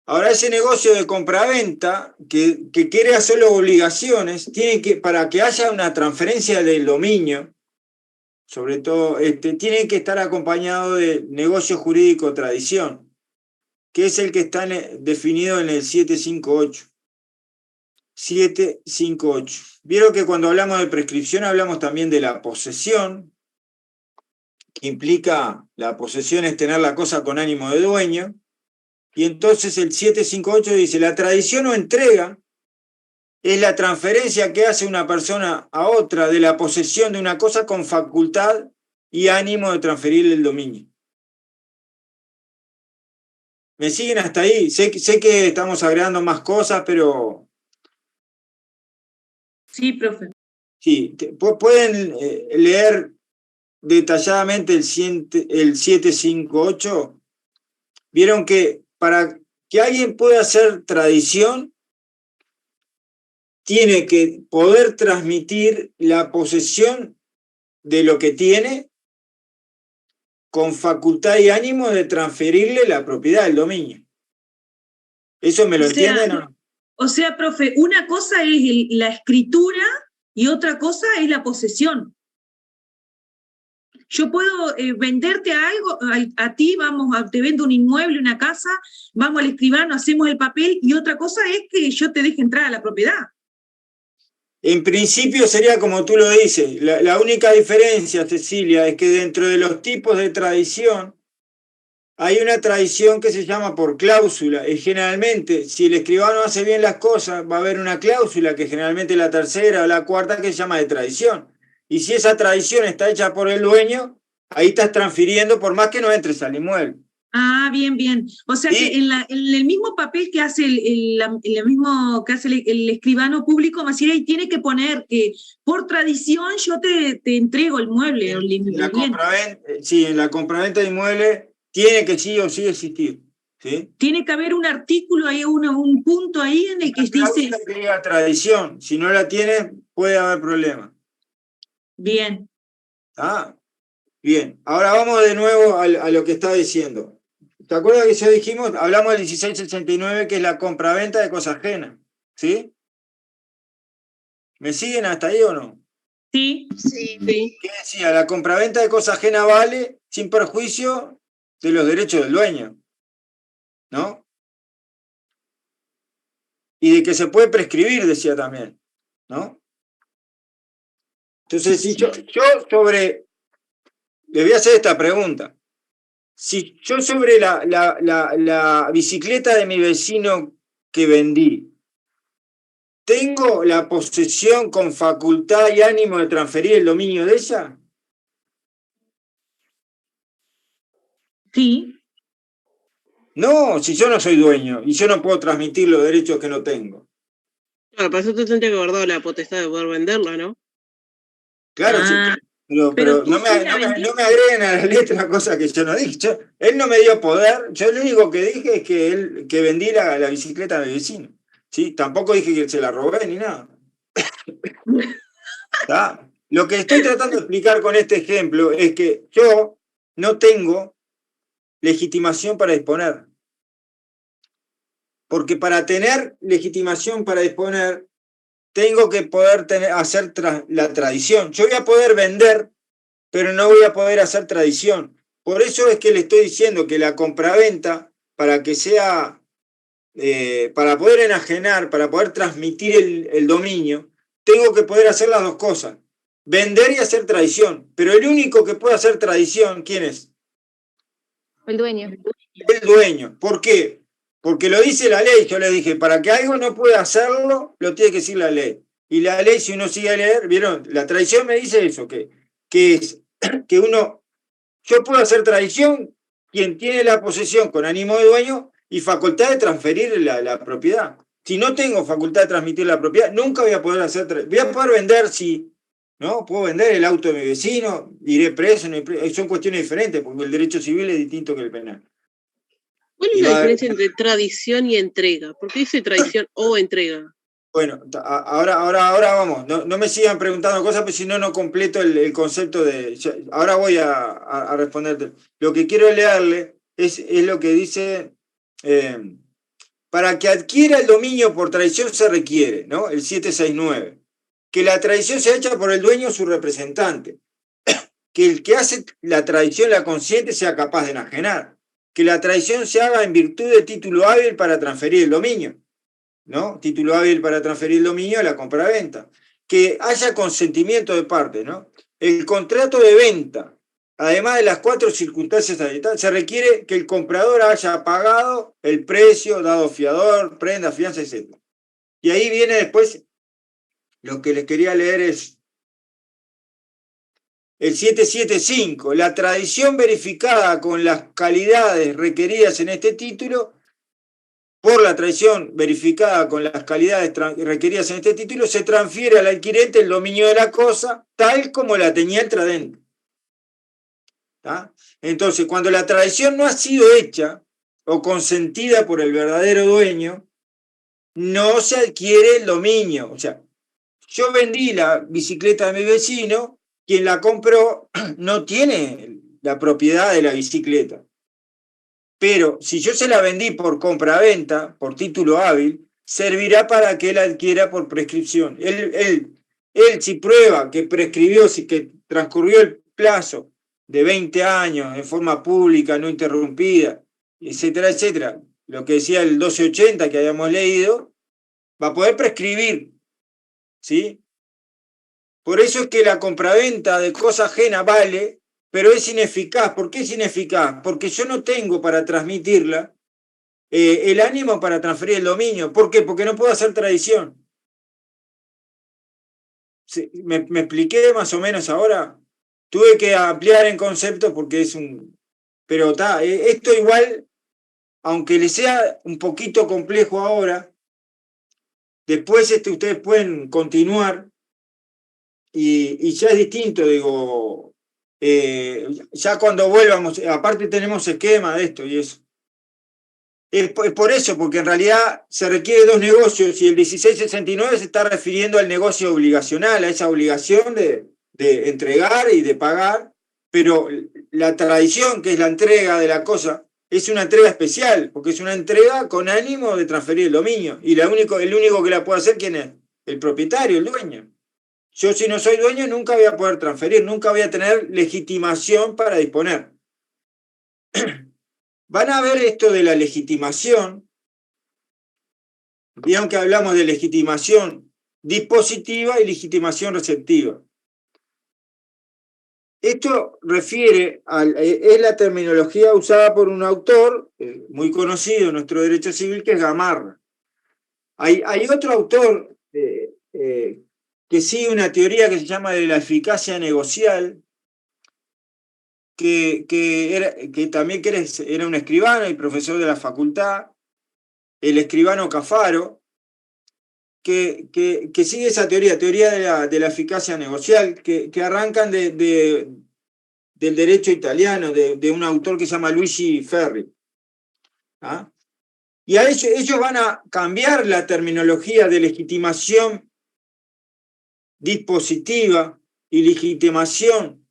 Ahora, ese negocio de compraventa que crea solo obligaciones, para que haya una transferencia del dominio, sobre todo, tiene que estar acompañado de negocio jurídico tradición, que es el que está definido en el 758. 758. Vieron que cuando hablamos de prescripción hablamos también de la posesión, que implica, la posesión es tener la cosa con ánimo de dueño, y entonces el 758 dice, la tradición o entrega es la transferencia que hace una persona a otra de la posesión de una cosa con facultad y ánimo de transferirle el dominio. ¿Me siguen hasta ahí? Sé que estamos agregando más cosas, pero... Sí, profe. Sí, pueden leer detalladamente el 758. Vieron que para que alguien pueda hacer tradición, tiene que poder transmitir la posesión de lo que tiene con facultad y ánimo de transferirle la propiedad, el dominio. ¿Eso me lo entienden o no? O sea, profe, una cosa es la escritura y otra cosa es la posesión. Yo puedo venderte algo, a ti, te vendo un inmueble, una casa, vamos al escribano, hacemos el papel, y otra cosa es que yo te deje entrar a la propiedad. En principio sería como tú lo dices. La única diferencia, Cecilia, es que dentro de los tipos de tradición hay una tradición que se llama por cláusula, y generalmente, si el escribano hace bien las cosas, va a haber una cláusula, que generalmente es la tercera o la cuarta, que se llama de tradición. Y si esa tradición está hecha por el dueño, ahí estás transfiriendo por más que no entres al inmueble. Ah, bien, bien. O sea que en el mismo papel que hace el escribano público, Maciel, tiene que poner que por tradición yo te entrego el mueble. En la compraventa de inmueble tiene que sí o sí existir. ¿Sí? Tiene que haber un artículo ahí, un punto ahí en el que dice... que diga tradición. Si no la tiene, puede haber problemas. Bien. Ah, bien. Ahora vamos de nuevo a lo que estaba diciendo. ¿Te acuerdas que ya dijimos? Hablamos del 1669, que es la compraventa de cosa ajena. ¿Sí? ¿Me siguen hasta ahí o no? Sí. Sí. ¿Qué decía? La compraventa de cosa ajena vale sin perjuicio de los derechos del dueño, ¿no? Y de que se puede prescribir, decía también, ¿no? Entonces, si yo les voy a hacer esta pregunta. Si yo sobre la bicicleta de mi vecino que vendí, ¿tengo la posesión con facultad y ánimo de transferir el dominio de ella? Sí. No, si yo no soy dueño y yo no puedo transmitir los derechos que no tengo. Claro, para eso te tendría que haber dado la potestad de poder venderla, ¿no? Claro, sí. Pero no me agreguen a la letra cosas que yo no dije. Él no me dio poder. Yo lo único que dije es que vendí la bicicleta de mi vecino. ¿Sí? Tampoco dije que se la robé ni nada. ¿Tá? Lo que estoy tratando de explicar con este ejemplo es que yo no tengo legitimación para disponer. Porque para tener legitimación para disponer, tengo que poder hacer la tradición. Yo voy a poder vender, pero no voy a poder hacer tradición. Por eso es que le estoy diciendo que la compraventa, para que sea, para poder enajenar, para poder transmitir el dominio, tengo que poder hacer las dos cosas, vender y hacer tradición. Pero el único que puede hacer tradición, ¿quién es? El dueño. El dueño. ¿Por qué? Porque lo dice la ley. Yo le dije, para que algo no pueda hacerlo, lo tiene que decir la ley. Y la ley, si uno sigue a leer, ¿vieron? La tradición me dice eso, que es que uno, yo puedo hacer tradición quien tiene la posesión con ánimo de dueño y facultad de transferir la propiedad. Si no tengo facultad de transmitir la propiedad, nunca voy a poder hacer tradición. Voy a poder vender si, ¿no? Puedo vender el auto de mi vecino, iré preso, no iré preso. Son cuestiones diferentes, porque el derecho civil es distinto que el penal. ¿Cuál es la diferencia entre tradición y entrega? ¿Por qué dice tradición o entrega? Bueno, ahora vamos, no me sigan preguntando cosas, porque si no, no completo el concepto de... Ahora voy a responderte. Lo que quiero leerle es lo que dice, para que adquiera el dominio por tradición se requiere, ¿no? El 769. Que la tradición sea hecha por el dueño o su representante. Que el que hace la tradición, la consciente, sea capaz de enajenar. Que la tradición se haga en virtud de título hábil para transferir el dominio, ¿no? Título hábil para transferir el dominio a la compraventa. Que haya consentimiento de parte, ¿no? El contrato de venta, además de las 4 circunstancias habilitadas, se requiere que el comprador haya pagado el precio, dado fiador, prenda, fianza, etc. Y ahí viene después, lo que les quería leer es el 775, la tradición verificada con las calidades requeridas en este título. Por la tradición verificada con las calidades requeridas en este título, se transfiere al adquirente el dominio de la cosa, tal como la tenía el tradente. ¿Tá? Entonces, cuando la tradición no ha sido hecha o consentida por el verdadero dueño, no se adquiere el dominio. O sea, yo vendí la bicicleta de mi vecino, quien la compró no tiene la propiedad de la bicicleta. Pero si yo se la vendí por compra-venta, por título hábil, servirá para que él adquiera por prescripción. Él si prueba que prescribió, si que transcurrió el plazo de 20 años en forma pública, no interrumpida, etcétera, etcétera, lo que decía el 1280 que habíamos leído, va a poder prescribir, ¿sí? Por eso es que la compraventa de cosa ajena vale, pero es ineficaz. ¿Por qué es ineficaz? Porque yo no tengo para transmitirla el ánimo para transferir el dominio. ¿Por qué? Porque no puedo hacer tradición. ¿Sí? ¿Me expliqué más o menos ahora? Tuve que ampliar en conceptos porque es un... Pero está, esto igual, aunque le sea un poquito complejo ahora, después ustedes pueden continuar y ya es distinto, digo... ya cuando vuelvamos, aparte tenemos esquema de esto y eso. Es por eso, porque en realidad se requiere 2 negocios y el 1669 se está refiriendo al negocio obligacional, a esa obligación de entregar y de pagar, pero la tradición, que es la entrega de la cosa, es una entrega especial, porque es una entrega con ánimo de transferir el dominio. Y el único que la puede hacer, ¿quién es? El propietario, el dueño. Yo, si no soy dueño, nunca voy a poder transferir, nunca voy a tener legitimación para disponer. Van a ver esto de la legitimación. Vieron que hablamos de legitimación dispositiva y legitimación receptiva. Esto es la terminología usada por un autor muy conocido en nuestro derecho civil, que es Gamarra. Hay otro autor que sigue una teoría que se llama de la eficacia negocial, que también era un escribano y profesor de la facultad, el escribano Cafaro, que sigue esa teoría de la eficacia negocial, que arrancan del derecho italiano, de un autor que se llama Luigi Ferri. ¿Ah? Y a ellos van a cambiar la terminología de legitimación dispositiva y legitimación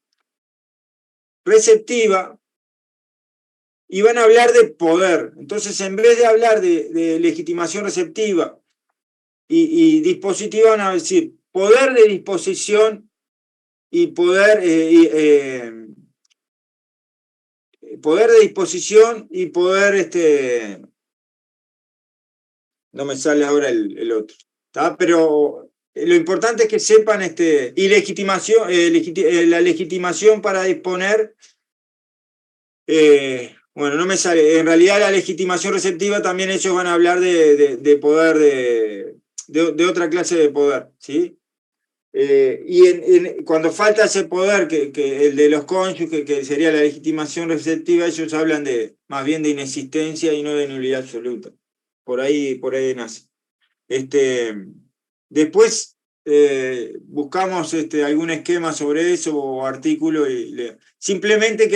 receptiva, y van a hablar de poder. Entonces, en vez de hablar de legitimación receptiva y dispositiva, van a decir poder de disposición y poder poder de disposición y poder, no me sale ahora el otro, ¿tá? Pero lo importante es que sepan, y legitimación, la legitimación para disponer, bueno, no me sale, en realidad la legitimación receptiva también ellos van a hablar de poder, de otra clase de poder, ¿sí? Y cuando falta ese poder, que el de los cónyuges, que sería la legitimación receptiva, ellos hablan más bien de inexistencia y no de nulidad absoluta. Por ahí nace. Después buscamos algún esquema sobre eso o artículo. Simplemente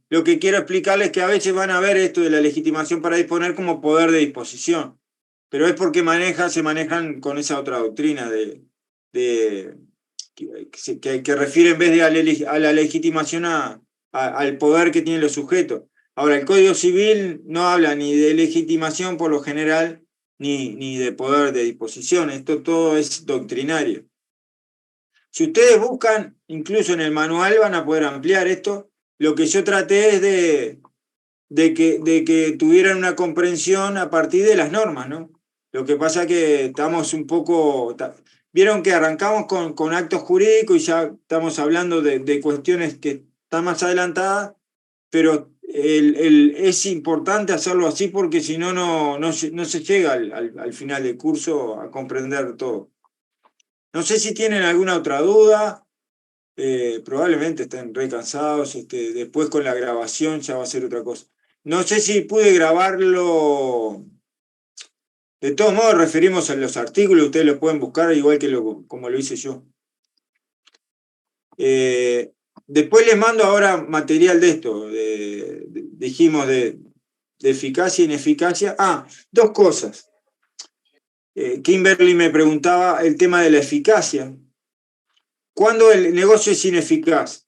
lo que quiero explicarles es que a veces van a ver esto de la legitimación para disponer como poder de disposición, pero es porque se manejan con esa otra doctrina que refiere en vez de a la legitimación al poder que tienen los sujetos. Ahora, el Código Civil no habla ni de legitimación por lo general, ni de poder de disposición. Esto todo es doctrinario. Si ustedes buscan, incluso en el manual van a poder ampliar esto. Lo que yo traté es de que tuvieran una comprensión a partir de las normas, ¿no? Lo que pasa es que estamos un poco... Vieron que arrancamos con actos jurídicos y ya estamos hablando de cuestiones que están más adelantadas, pero es importante hacerlo así porque si no, no se llega al final del curso a comprender todo. No sé si tienen alguna otra duda, probablemente estén re cansados, después con la grabación ya va a ser otra cosa. No sé si pude grabarlo. De todos modos, referimos a los artículos, ustedes los pueden buscar igual que como lo hice yo. Después les mando ahora material de esto, dijimos de eficacia e ineficacia. Dos cosas. Kimberly me preguntaba el tema de la eficacia. ¿Cuándo el negocio es ineficaz?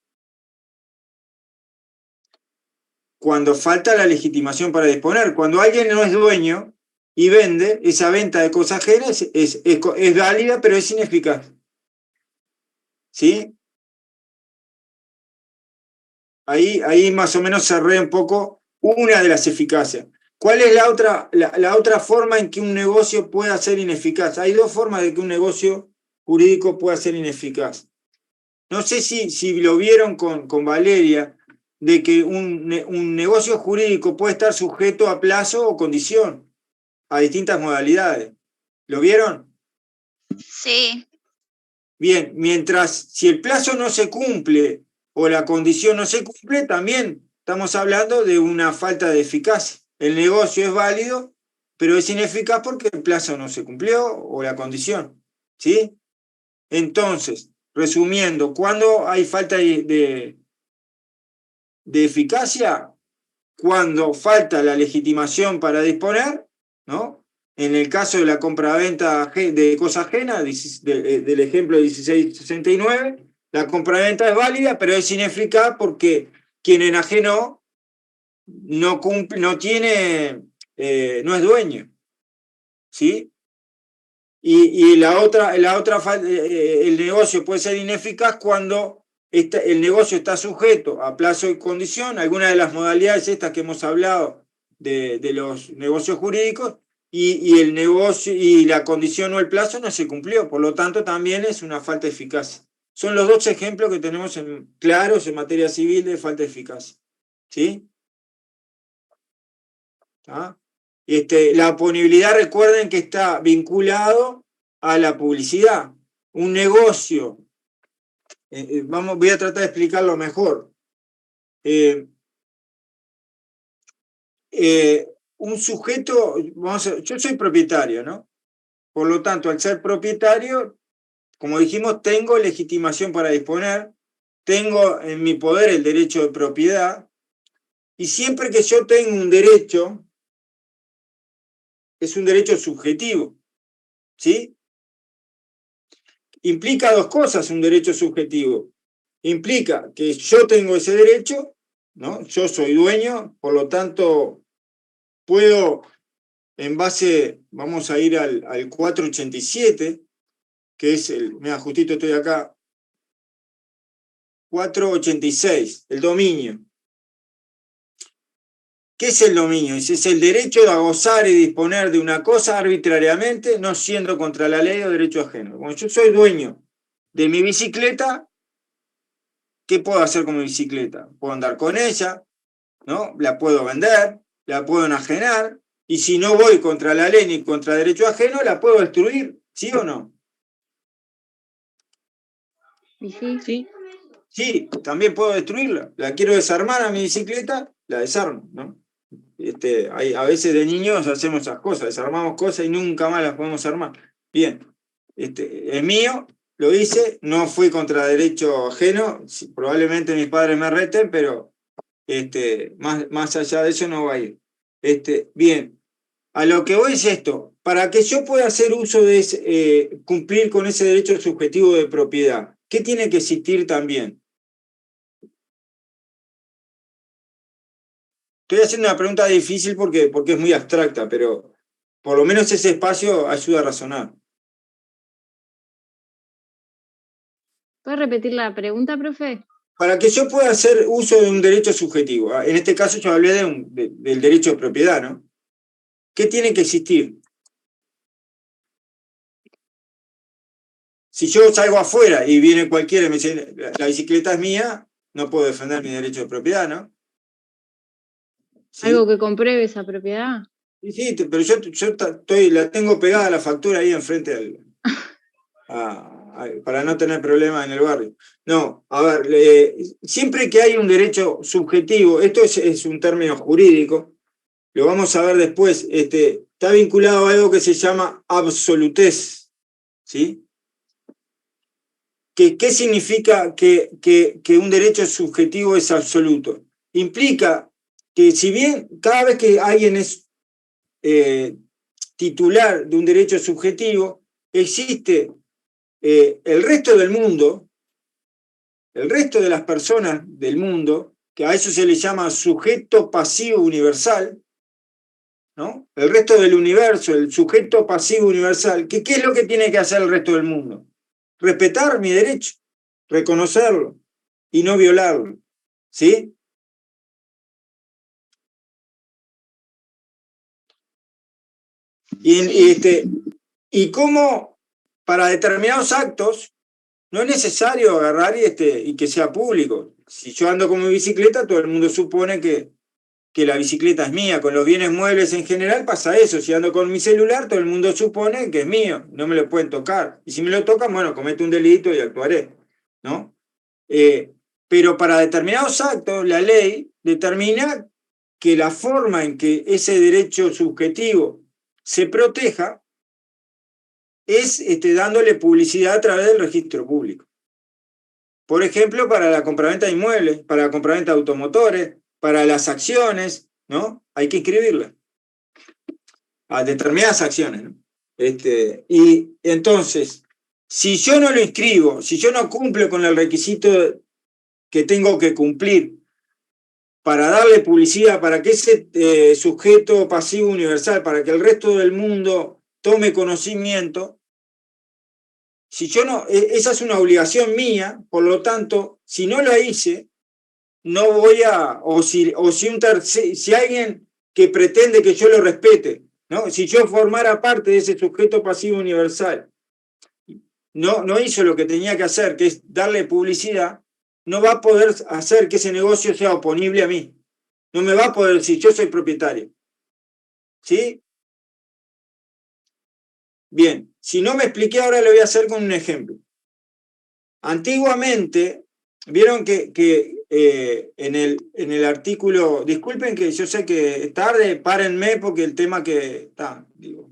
Cuando falta la legitimación para disponer. Cuando alguien no es dueño y vende, esa venta de cosas ajenas es válida, pero es ineficaz. ¿Sí? Ahí más o menos cerré un poco una de las eficacias. ¿Cuál es la otra forma en que un negocio pueda ser ineficaz? Hay dos formas de que un negocio jurídico pueda ser ineficaz. No sé si lo vieron con Valeria, de que un negocio jurídico puede estar sujeto a plazo o condición, a distintas modalidades. ¿Lo vieron? Sí. Bien, si el plazo no se cumple o la condición no se cumple, también estamos hablando de una falta de eficacia. El negocio es válido, pero es ineficaz porque el plazo no se cumplió o la condición. ¿Sí? Entonces, resumiendo, ¿cuándo hay falta de eficacia? Cuando falta la legitimación para disponer, ¿no? En el caso de la compraventa de cosa ajena, del ejemplo de 1669, la compraventa es válida, pero es ineficaz porque quien enajenó no cumple, no es dueño. ¿Sí? Y el negocio puede ser ineficaz cuando el negocio está sujeto a plazo y condición, alguna de las modalidades estas que hemos hablado de los negocios jurídicos, y el negocio y la condición o el plazo no se cumplió, por lo tanto también es una falta de eficacia. Son los dos ejemplos que tenemos claros en materia civil de falta de eficacia. ¿Sí? ¿Ah? La oponibilidad, recuerden que está vinculado a la publicidad. Un negocio, voy a tratar de explicarlo mejor. Un sujeto, yo soy propietario, ¿no? Por lo tanto, al ser propietario, como dijimos, tengo legitimación para disponer, tengo en mi poder el derecho de propiedad, y siempre que yo tengo un derecho, es un derecho subjetivo, ¿sí? Implica dos cosas un derecho subjetivo. Implica que yo tengo ese derecho, ¿no? Yo soy dueño, por lo tanto, puedo, en base, vamos a ir al 487, que es mira, justito estoy acá, 486, el dominio. ¿Qué es el dominio? Es el derecho a gozar y disponer de una cosa arbitrariamente, no siendo contra la ley o derecho ajeno. Como yo soy dueño de mi bicicleta, ¿qué puedo hacer con mi bicicleta? Puedo andar con ella, ¿no? La puedo vender, la puedo enajenar, y si no voy contra la ley ni contra derecho ajeno, la puedo destruir, ¿sí o no? Y sí, Sí. Sí, también puedo destruirla. La quiero desarmar a mi bicicleta, la desarmo, ¿no? A veces de niños hacemos esas cosas, desarmamos cosas y nunca más las podemos armar. Bien, es mío, lo hice, no fui contra derecho ajeno, probablemente mis padres me reten, pero más allá de eso no va a ir. Bien, a lo que voy es esto, para que yo pueda hacer uso de cumplir con ese derecho subjetivo de propiedad, ¿qué tiene que existir también? Estoy haciendo una pregunta difícil porque es muy abstracta, pero por lo menos ese espacio ayuda a razonar. ¿puedes repetir la pregunta, profe? Para que yo pueda hacer uso de un derecho subjetivo, en este caso yo hablé del derecho de propiedad, ¿no? ¿Qué tiene que existir? Si yo salgo afuera y viene cualquiera y me dice, la bicicleta es mía, no puedo defender mi derecho de propiedad, ¿no? ¿Sí? ¿Algo que compruebe esa propiedad? Sí, pero yo la tengo pegada a la factura ahí enfrente para no tener problemas en el barrio. No, a ver, siempre que hay un derecho subjetivo, esto es un término jurídico, lo vamos a ver después, está vinculado a algo que se llama absolutez, ¿sí? ¿Qué significa que un derecho subjetivo es absoluto? Implica que si bien cada vez que alguien es titular de un derecho subjetivo, existe el resto del mundo, el resto de las personas del mundo, que a eso se le llama sujeto pasivo universal, ¿no? El resto del universo, el sujeto pasivo universal, ¿qué es lo que tiene que hacer el resto del mundo? Respetar mi derecho, reconocerlo y no violarlo, ¿sí? Y cómo para determinados actos no es necesario agarrar y que sea público. Si yo ando con mi bicicleta, todo el mundo supone que la bicicleta es mía. Con los bienes muebles en general pasa eso. Si ando con mi celular, todo el mundo supone que es mío. No me lo pueden tocar. Y si me lo tocan, bueno, cometo un delito y actuaré, ¿no? Pero para determinados actos, la ley determina que la forma en que ese derecho subjetivo se proteja es dándole publicidad a través del registro público. Por ejemplo, para la compraventa de inmuebles, para la compraventa de automotores, para las acciones, ¿no? Hay que inscribirlas a determinadas acciones, ¿no? Y entonces, si yo no lo inscribo, si yo no cumplo con el requisito que tengo que cumplir para darle publicidad, para que ese sujeto pasivo universal, para que el resto del mundo tome conocimiento, si yo no, esa es una obligación mía, por lo tanto, si no la hice, no voy a, si alguien que pretende que yo lo respete, ¿no? Si yo formara parte de ese sujeto pasivo universal, no hizo lo que tenía que hacer, que es darle publicidad, no va a poder hacer que ese negocio sea oponible a mí. No me va a poder decir, yo soy propietario. ¿Sí? Bien, si no me expliqué, ahora lo voy a hacer con un ejemplo. Antiguamente, vieron que en el artículo, disculpen que yo sé que es tarde, párenme porque el tema que está, digo,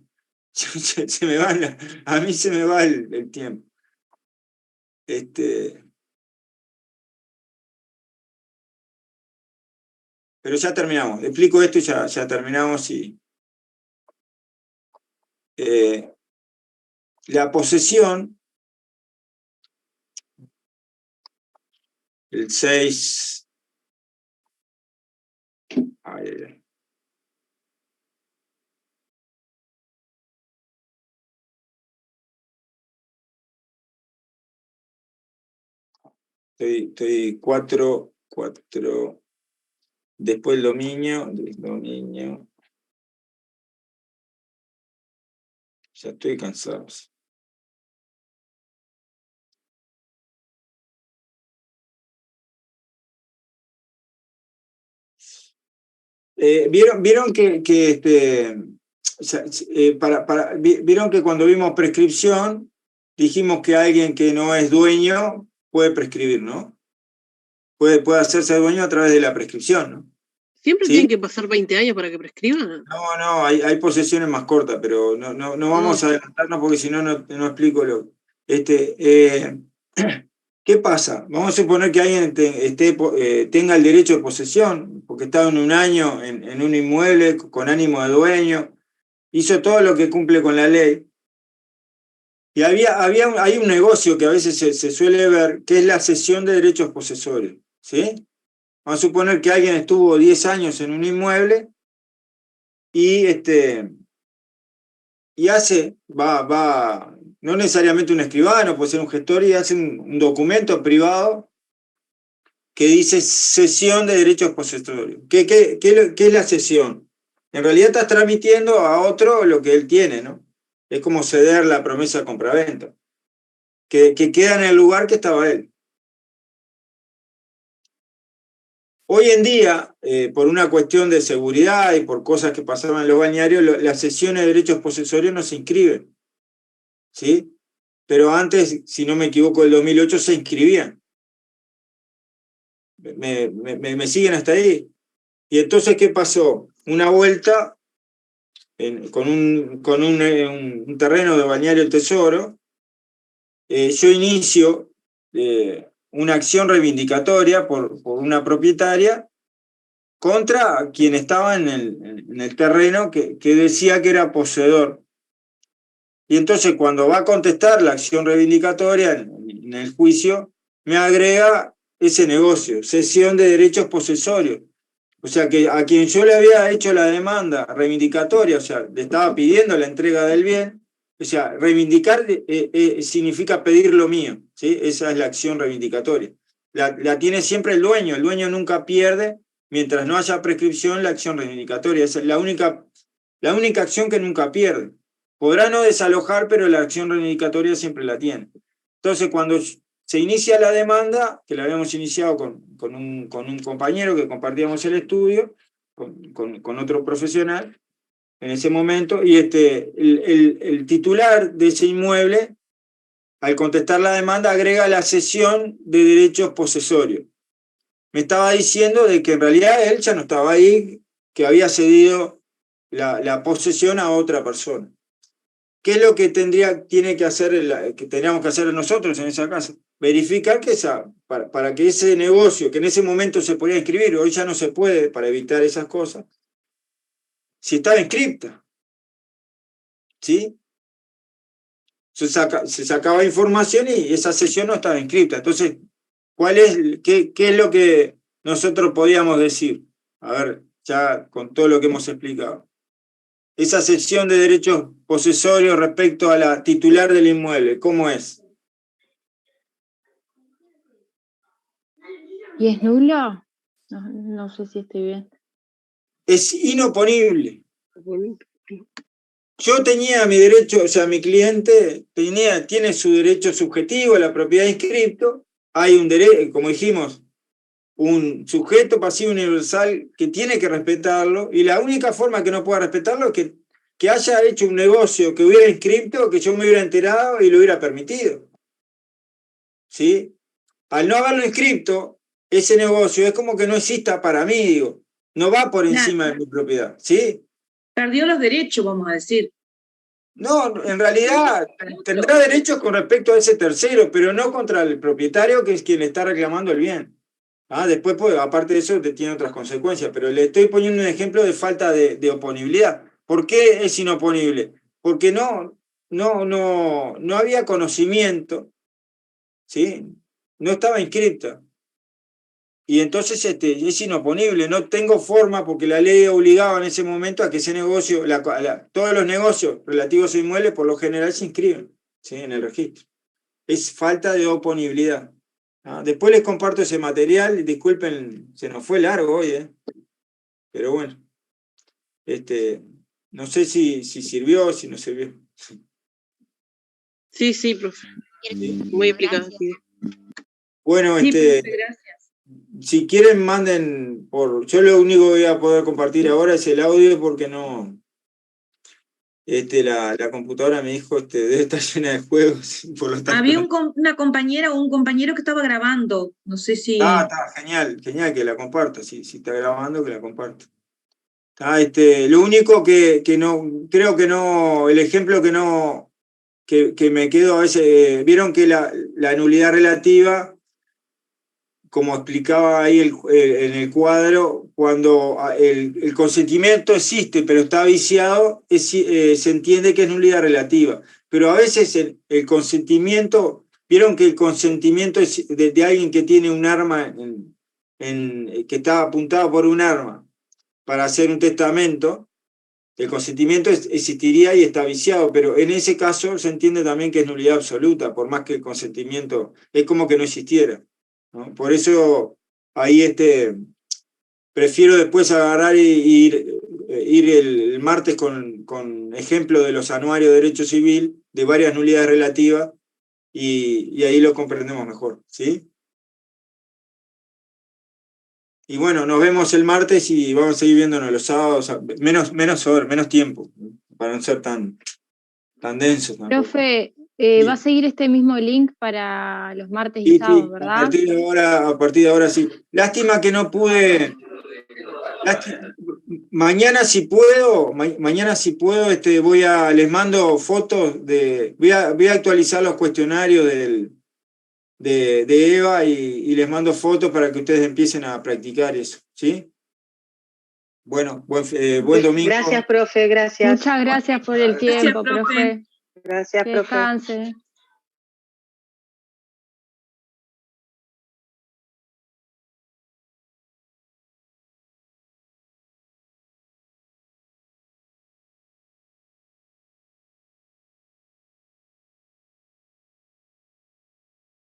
se me va a mí se me va el tiempo. Pero ya terminamos. Explico esto y ya terminamos. La posesión, el 6. Estoy 4. después el dominio, ya estoy cansado. Vieron que vieron que cuando vimos prescripción, dijimos que alguien que no es dueño puede prescribir, ¿no? Puede hacerse dueño a través de la prescripción, ¿no? ¿Siempre ¿Sí? tienen que pasar 20 años para que prescriban? No, hay posesiones más cortas, pero no vamos a adelantarnos porque si no, no explico lo. ¿Qué pasa? Vamos a suponer que alguien tenga el derecho de posesión, porque está en un año en un inmueble con ánimo de dueño, hizo todo lo que cumple con la ley. Y hay un negocio que a veces se suele ver, que es la cesión de derechos posesorios, ¿sí? Vamos a suponer que alguien estuvo 10 años en un inmueble y no necesariamente un escribano, puede ser un gestor, y hace un documento privado que dice cesión de derechos posesorios. ¿Qué es la cesión? En realidad estás transmitiendo a otro lo que él tiene, ¿no? Es como ceder la promesa de compraventa, que queda en el lugar que estaba él. Hoy en día, por una cuestión de seguridad y por cosas que pasaban en los bañarios, las cesiones de derechos posesorios no se inscriben, ¿sí? Pero antes, si no me equivoco, el 2008 se inscribían. ¿Me siguen hasta ahí? Y entonces, ¿qué pasó? Una vuelta con un terreno de Balneario El Tesoro, yo inicio una acción reivindicatoria por una propietaria contra quien estaba en el terreno que decía que era poseedor. Y entonces cuando va a contestar la acción reivindicatoria en el juicio, me agrega ese negocio, cesión de derechos posesorios. O sea que a quien yo le había hecho la demanda reivindicatoria, o sea, le estaba pidiendo la entrega del bien, o sea, reivindicar significa pedir lo mío, ¿sí? Esa es la acción reivindicatoria. La tiene siempre el dueño nunca pierde, mientras no haya prescripción, la acción reivindicatoria. Esa es la única acción que nunca pierde. Podrá no desalojar, pero la acción reivindicatoria siempre la tiene. Entonces, cuando se inicia la demanda, que la habíamos iniciado con un compañero que compartíamos el estudio, con otro profesional en ese momento, y el titular de ese inmueble, al contestar la demanda, agrega la cesión de derechos posesorios. Me estaba diciendo de que en realidad él ya no estaba ahí, que había cedido la posesión a otra persona. ¿Qué es lo que tiene que hacer que teníamos que hacer nosotros en esa casa? Verificar que para que ese negocio, que en ese momento se podía inscribir, hoy ya no se puede para evitar esas cosas, si estaba inscripta, ¿sí? Se sacaba información y esa sesión no estaba inscripta. Entonces, qué es lo que nosotros podíamos decir? A ver, ya con todo lo que hemos explicado. Esa cesión de derechos posesorios respecto a la titular del inmueble, ¿cómo es? ¿Y es nulo? No sé si estoy bien. Es inoponible. Yo tenía mi derecho, o sea, mi cliente tiene su derecho subjetivo a la propiedad de inscripto. Hay un derecho, como dijimos, un sujeto pasivo universal que tiene que respetarlo, y la única forma que no pueda respetarlo es que haya hecho un negocio que hubiera inscripto, que yo me hubiera enterado y lo hubiera permitido. ¿Sí? Al no haberlo inscripto, ese negocio es como que no exista para mí, digo. No va por encima de mi propiedad, ¿sí? Perdió los derechos, vamos a decir. No, en realidad tendrá derechos con respecto a ese tercero, pero no contra el propietario, que es quien le está reclamando el bien. Después, pues, aparte de eso, tiene otras consecuencias, pero le estoy poniendo un ejemplo de falta de oponibilidad. ¿Por qué es inoponible? Porque no había conocimiento, ¿sí? No estaba inscripta. Y entonces es inoponible, no tengo forma, porque la ley obligaba en ese momento a que ese negocio, todos los negocios relativos a inmuebles por lo general se inscriben, ¿sí? En el registro. Es falta de oponibilidad. Después les comparto ese material, disculpen, se nos fue largo hoy, Pero bueno, no sé si sirvió, si no sirvió. Sí, sí, profe. Sí. Muy explicado. Gracias. Sí. Bueno, Sí, profe, gracias. si quieren manden por... Yo lo único que voy a poder compartir ahora es el audio porque no... la computadora me dijo, debe estar llena de juegos. Por lo tanto, Había una compañera o un compañero que estaba grabando, no sé si... está genial que la comparta, si está grabando, que la comparta. Lo único que no, creo que no, el ejemplo que no, que me quedo a veces, vieron que la nulidad relativa, como explicaba ahí en el cuadro, cuando el consentimiento existe pero está viciado, se entiende que es nulidad relativa. Pero a veces el consentimiento, vieron que el consentimiento es de alguien que tiene un arma, que está apuntado por un arma para hacer un testamento, el consentimiento existiría y está viciado, pero en ese caso se entiende también que es nulidad absoluta, por más que el consentimiento es como que no existiera, ¿no? Por eso ahí prefiero después agarrar y ir el martes con ejemplo de los anuarios de derecho civil, de varias nulidades relativas, y ahí lo comprendemos mejor, ¿sí? Y bueno, nos vemos el martes y vamos a seguir viéndonos los sábados, menos tiempo, para no ser tan densos tampoco. Profe, Sí. va a seguir este mismo link para los martes y Sí, sábados, sí, ¿verdad? a partir de ahora sí. Lástima que no pude. Mañana si puedo, les mando fotos voy a actualizar los cuestionarios de Eva y les mando fotos para que ustedes empiecen a practicar eso, ¿sí? Bueno, buen domingo. Gracias, profe, gracias. Muchas gracias por el Gracias, tiempo, profe. profe. Gracias, Que profe. descanse.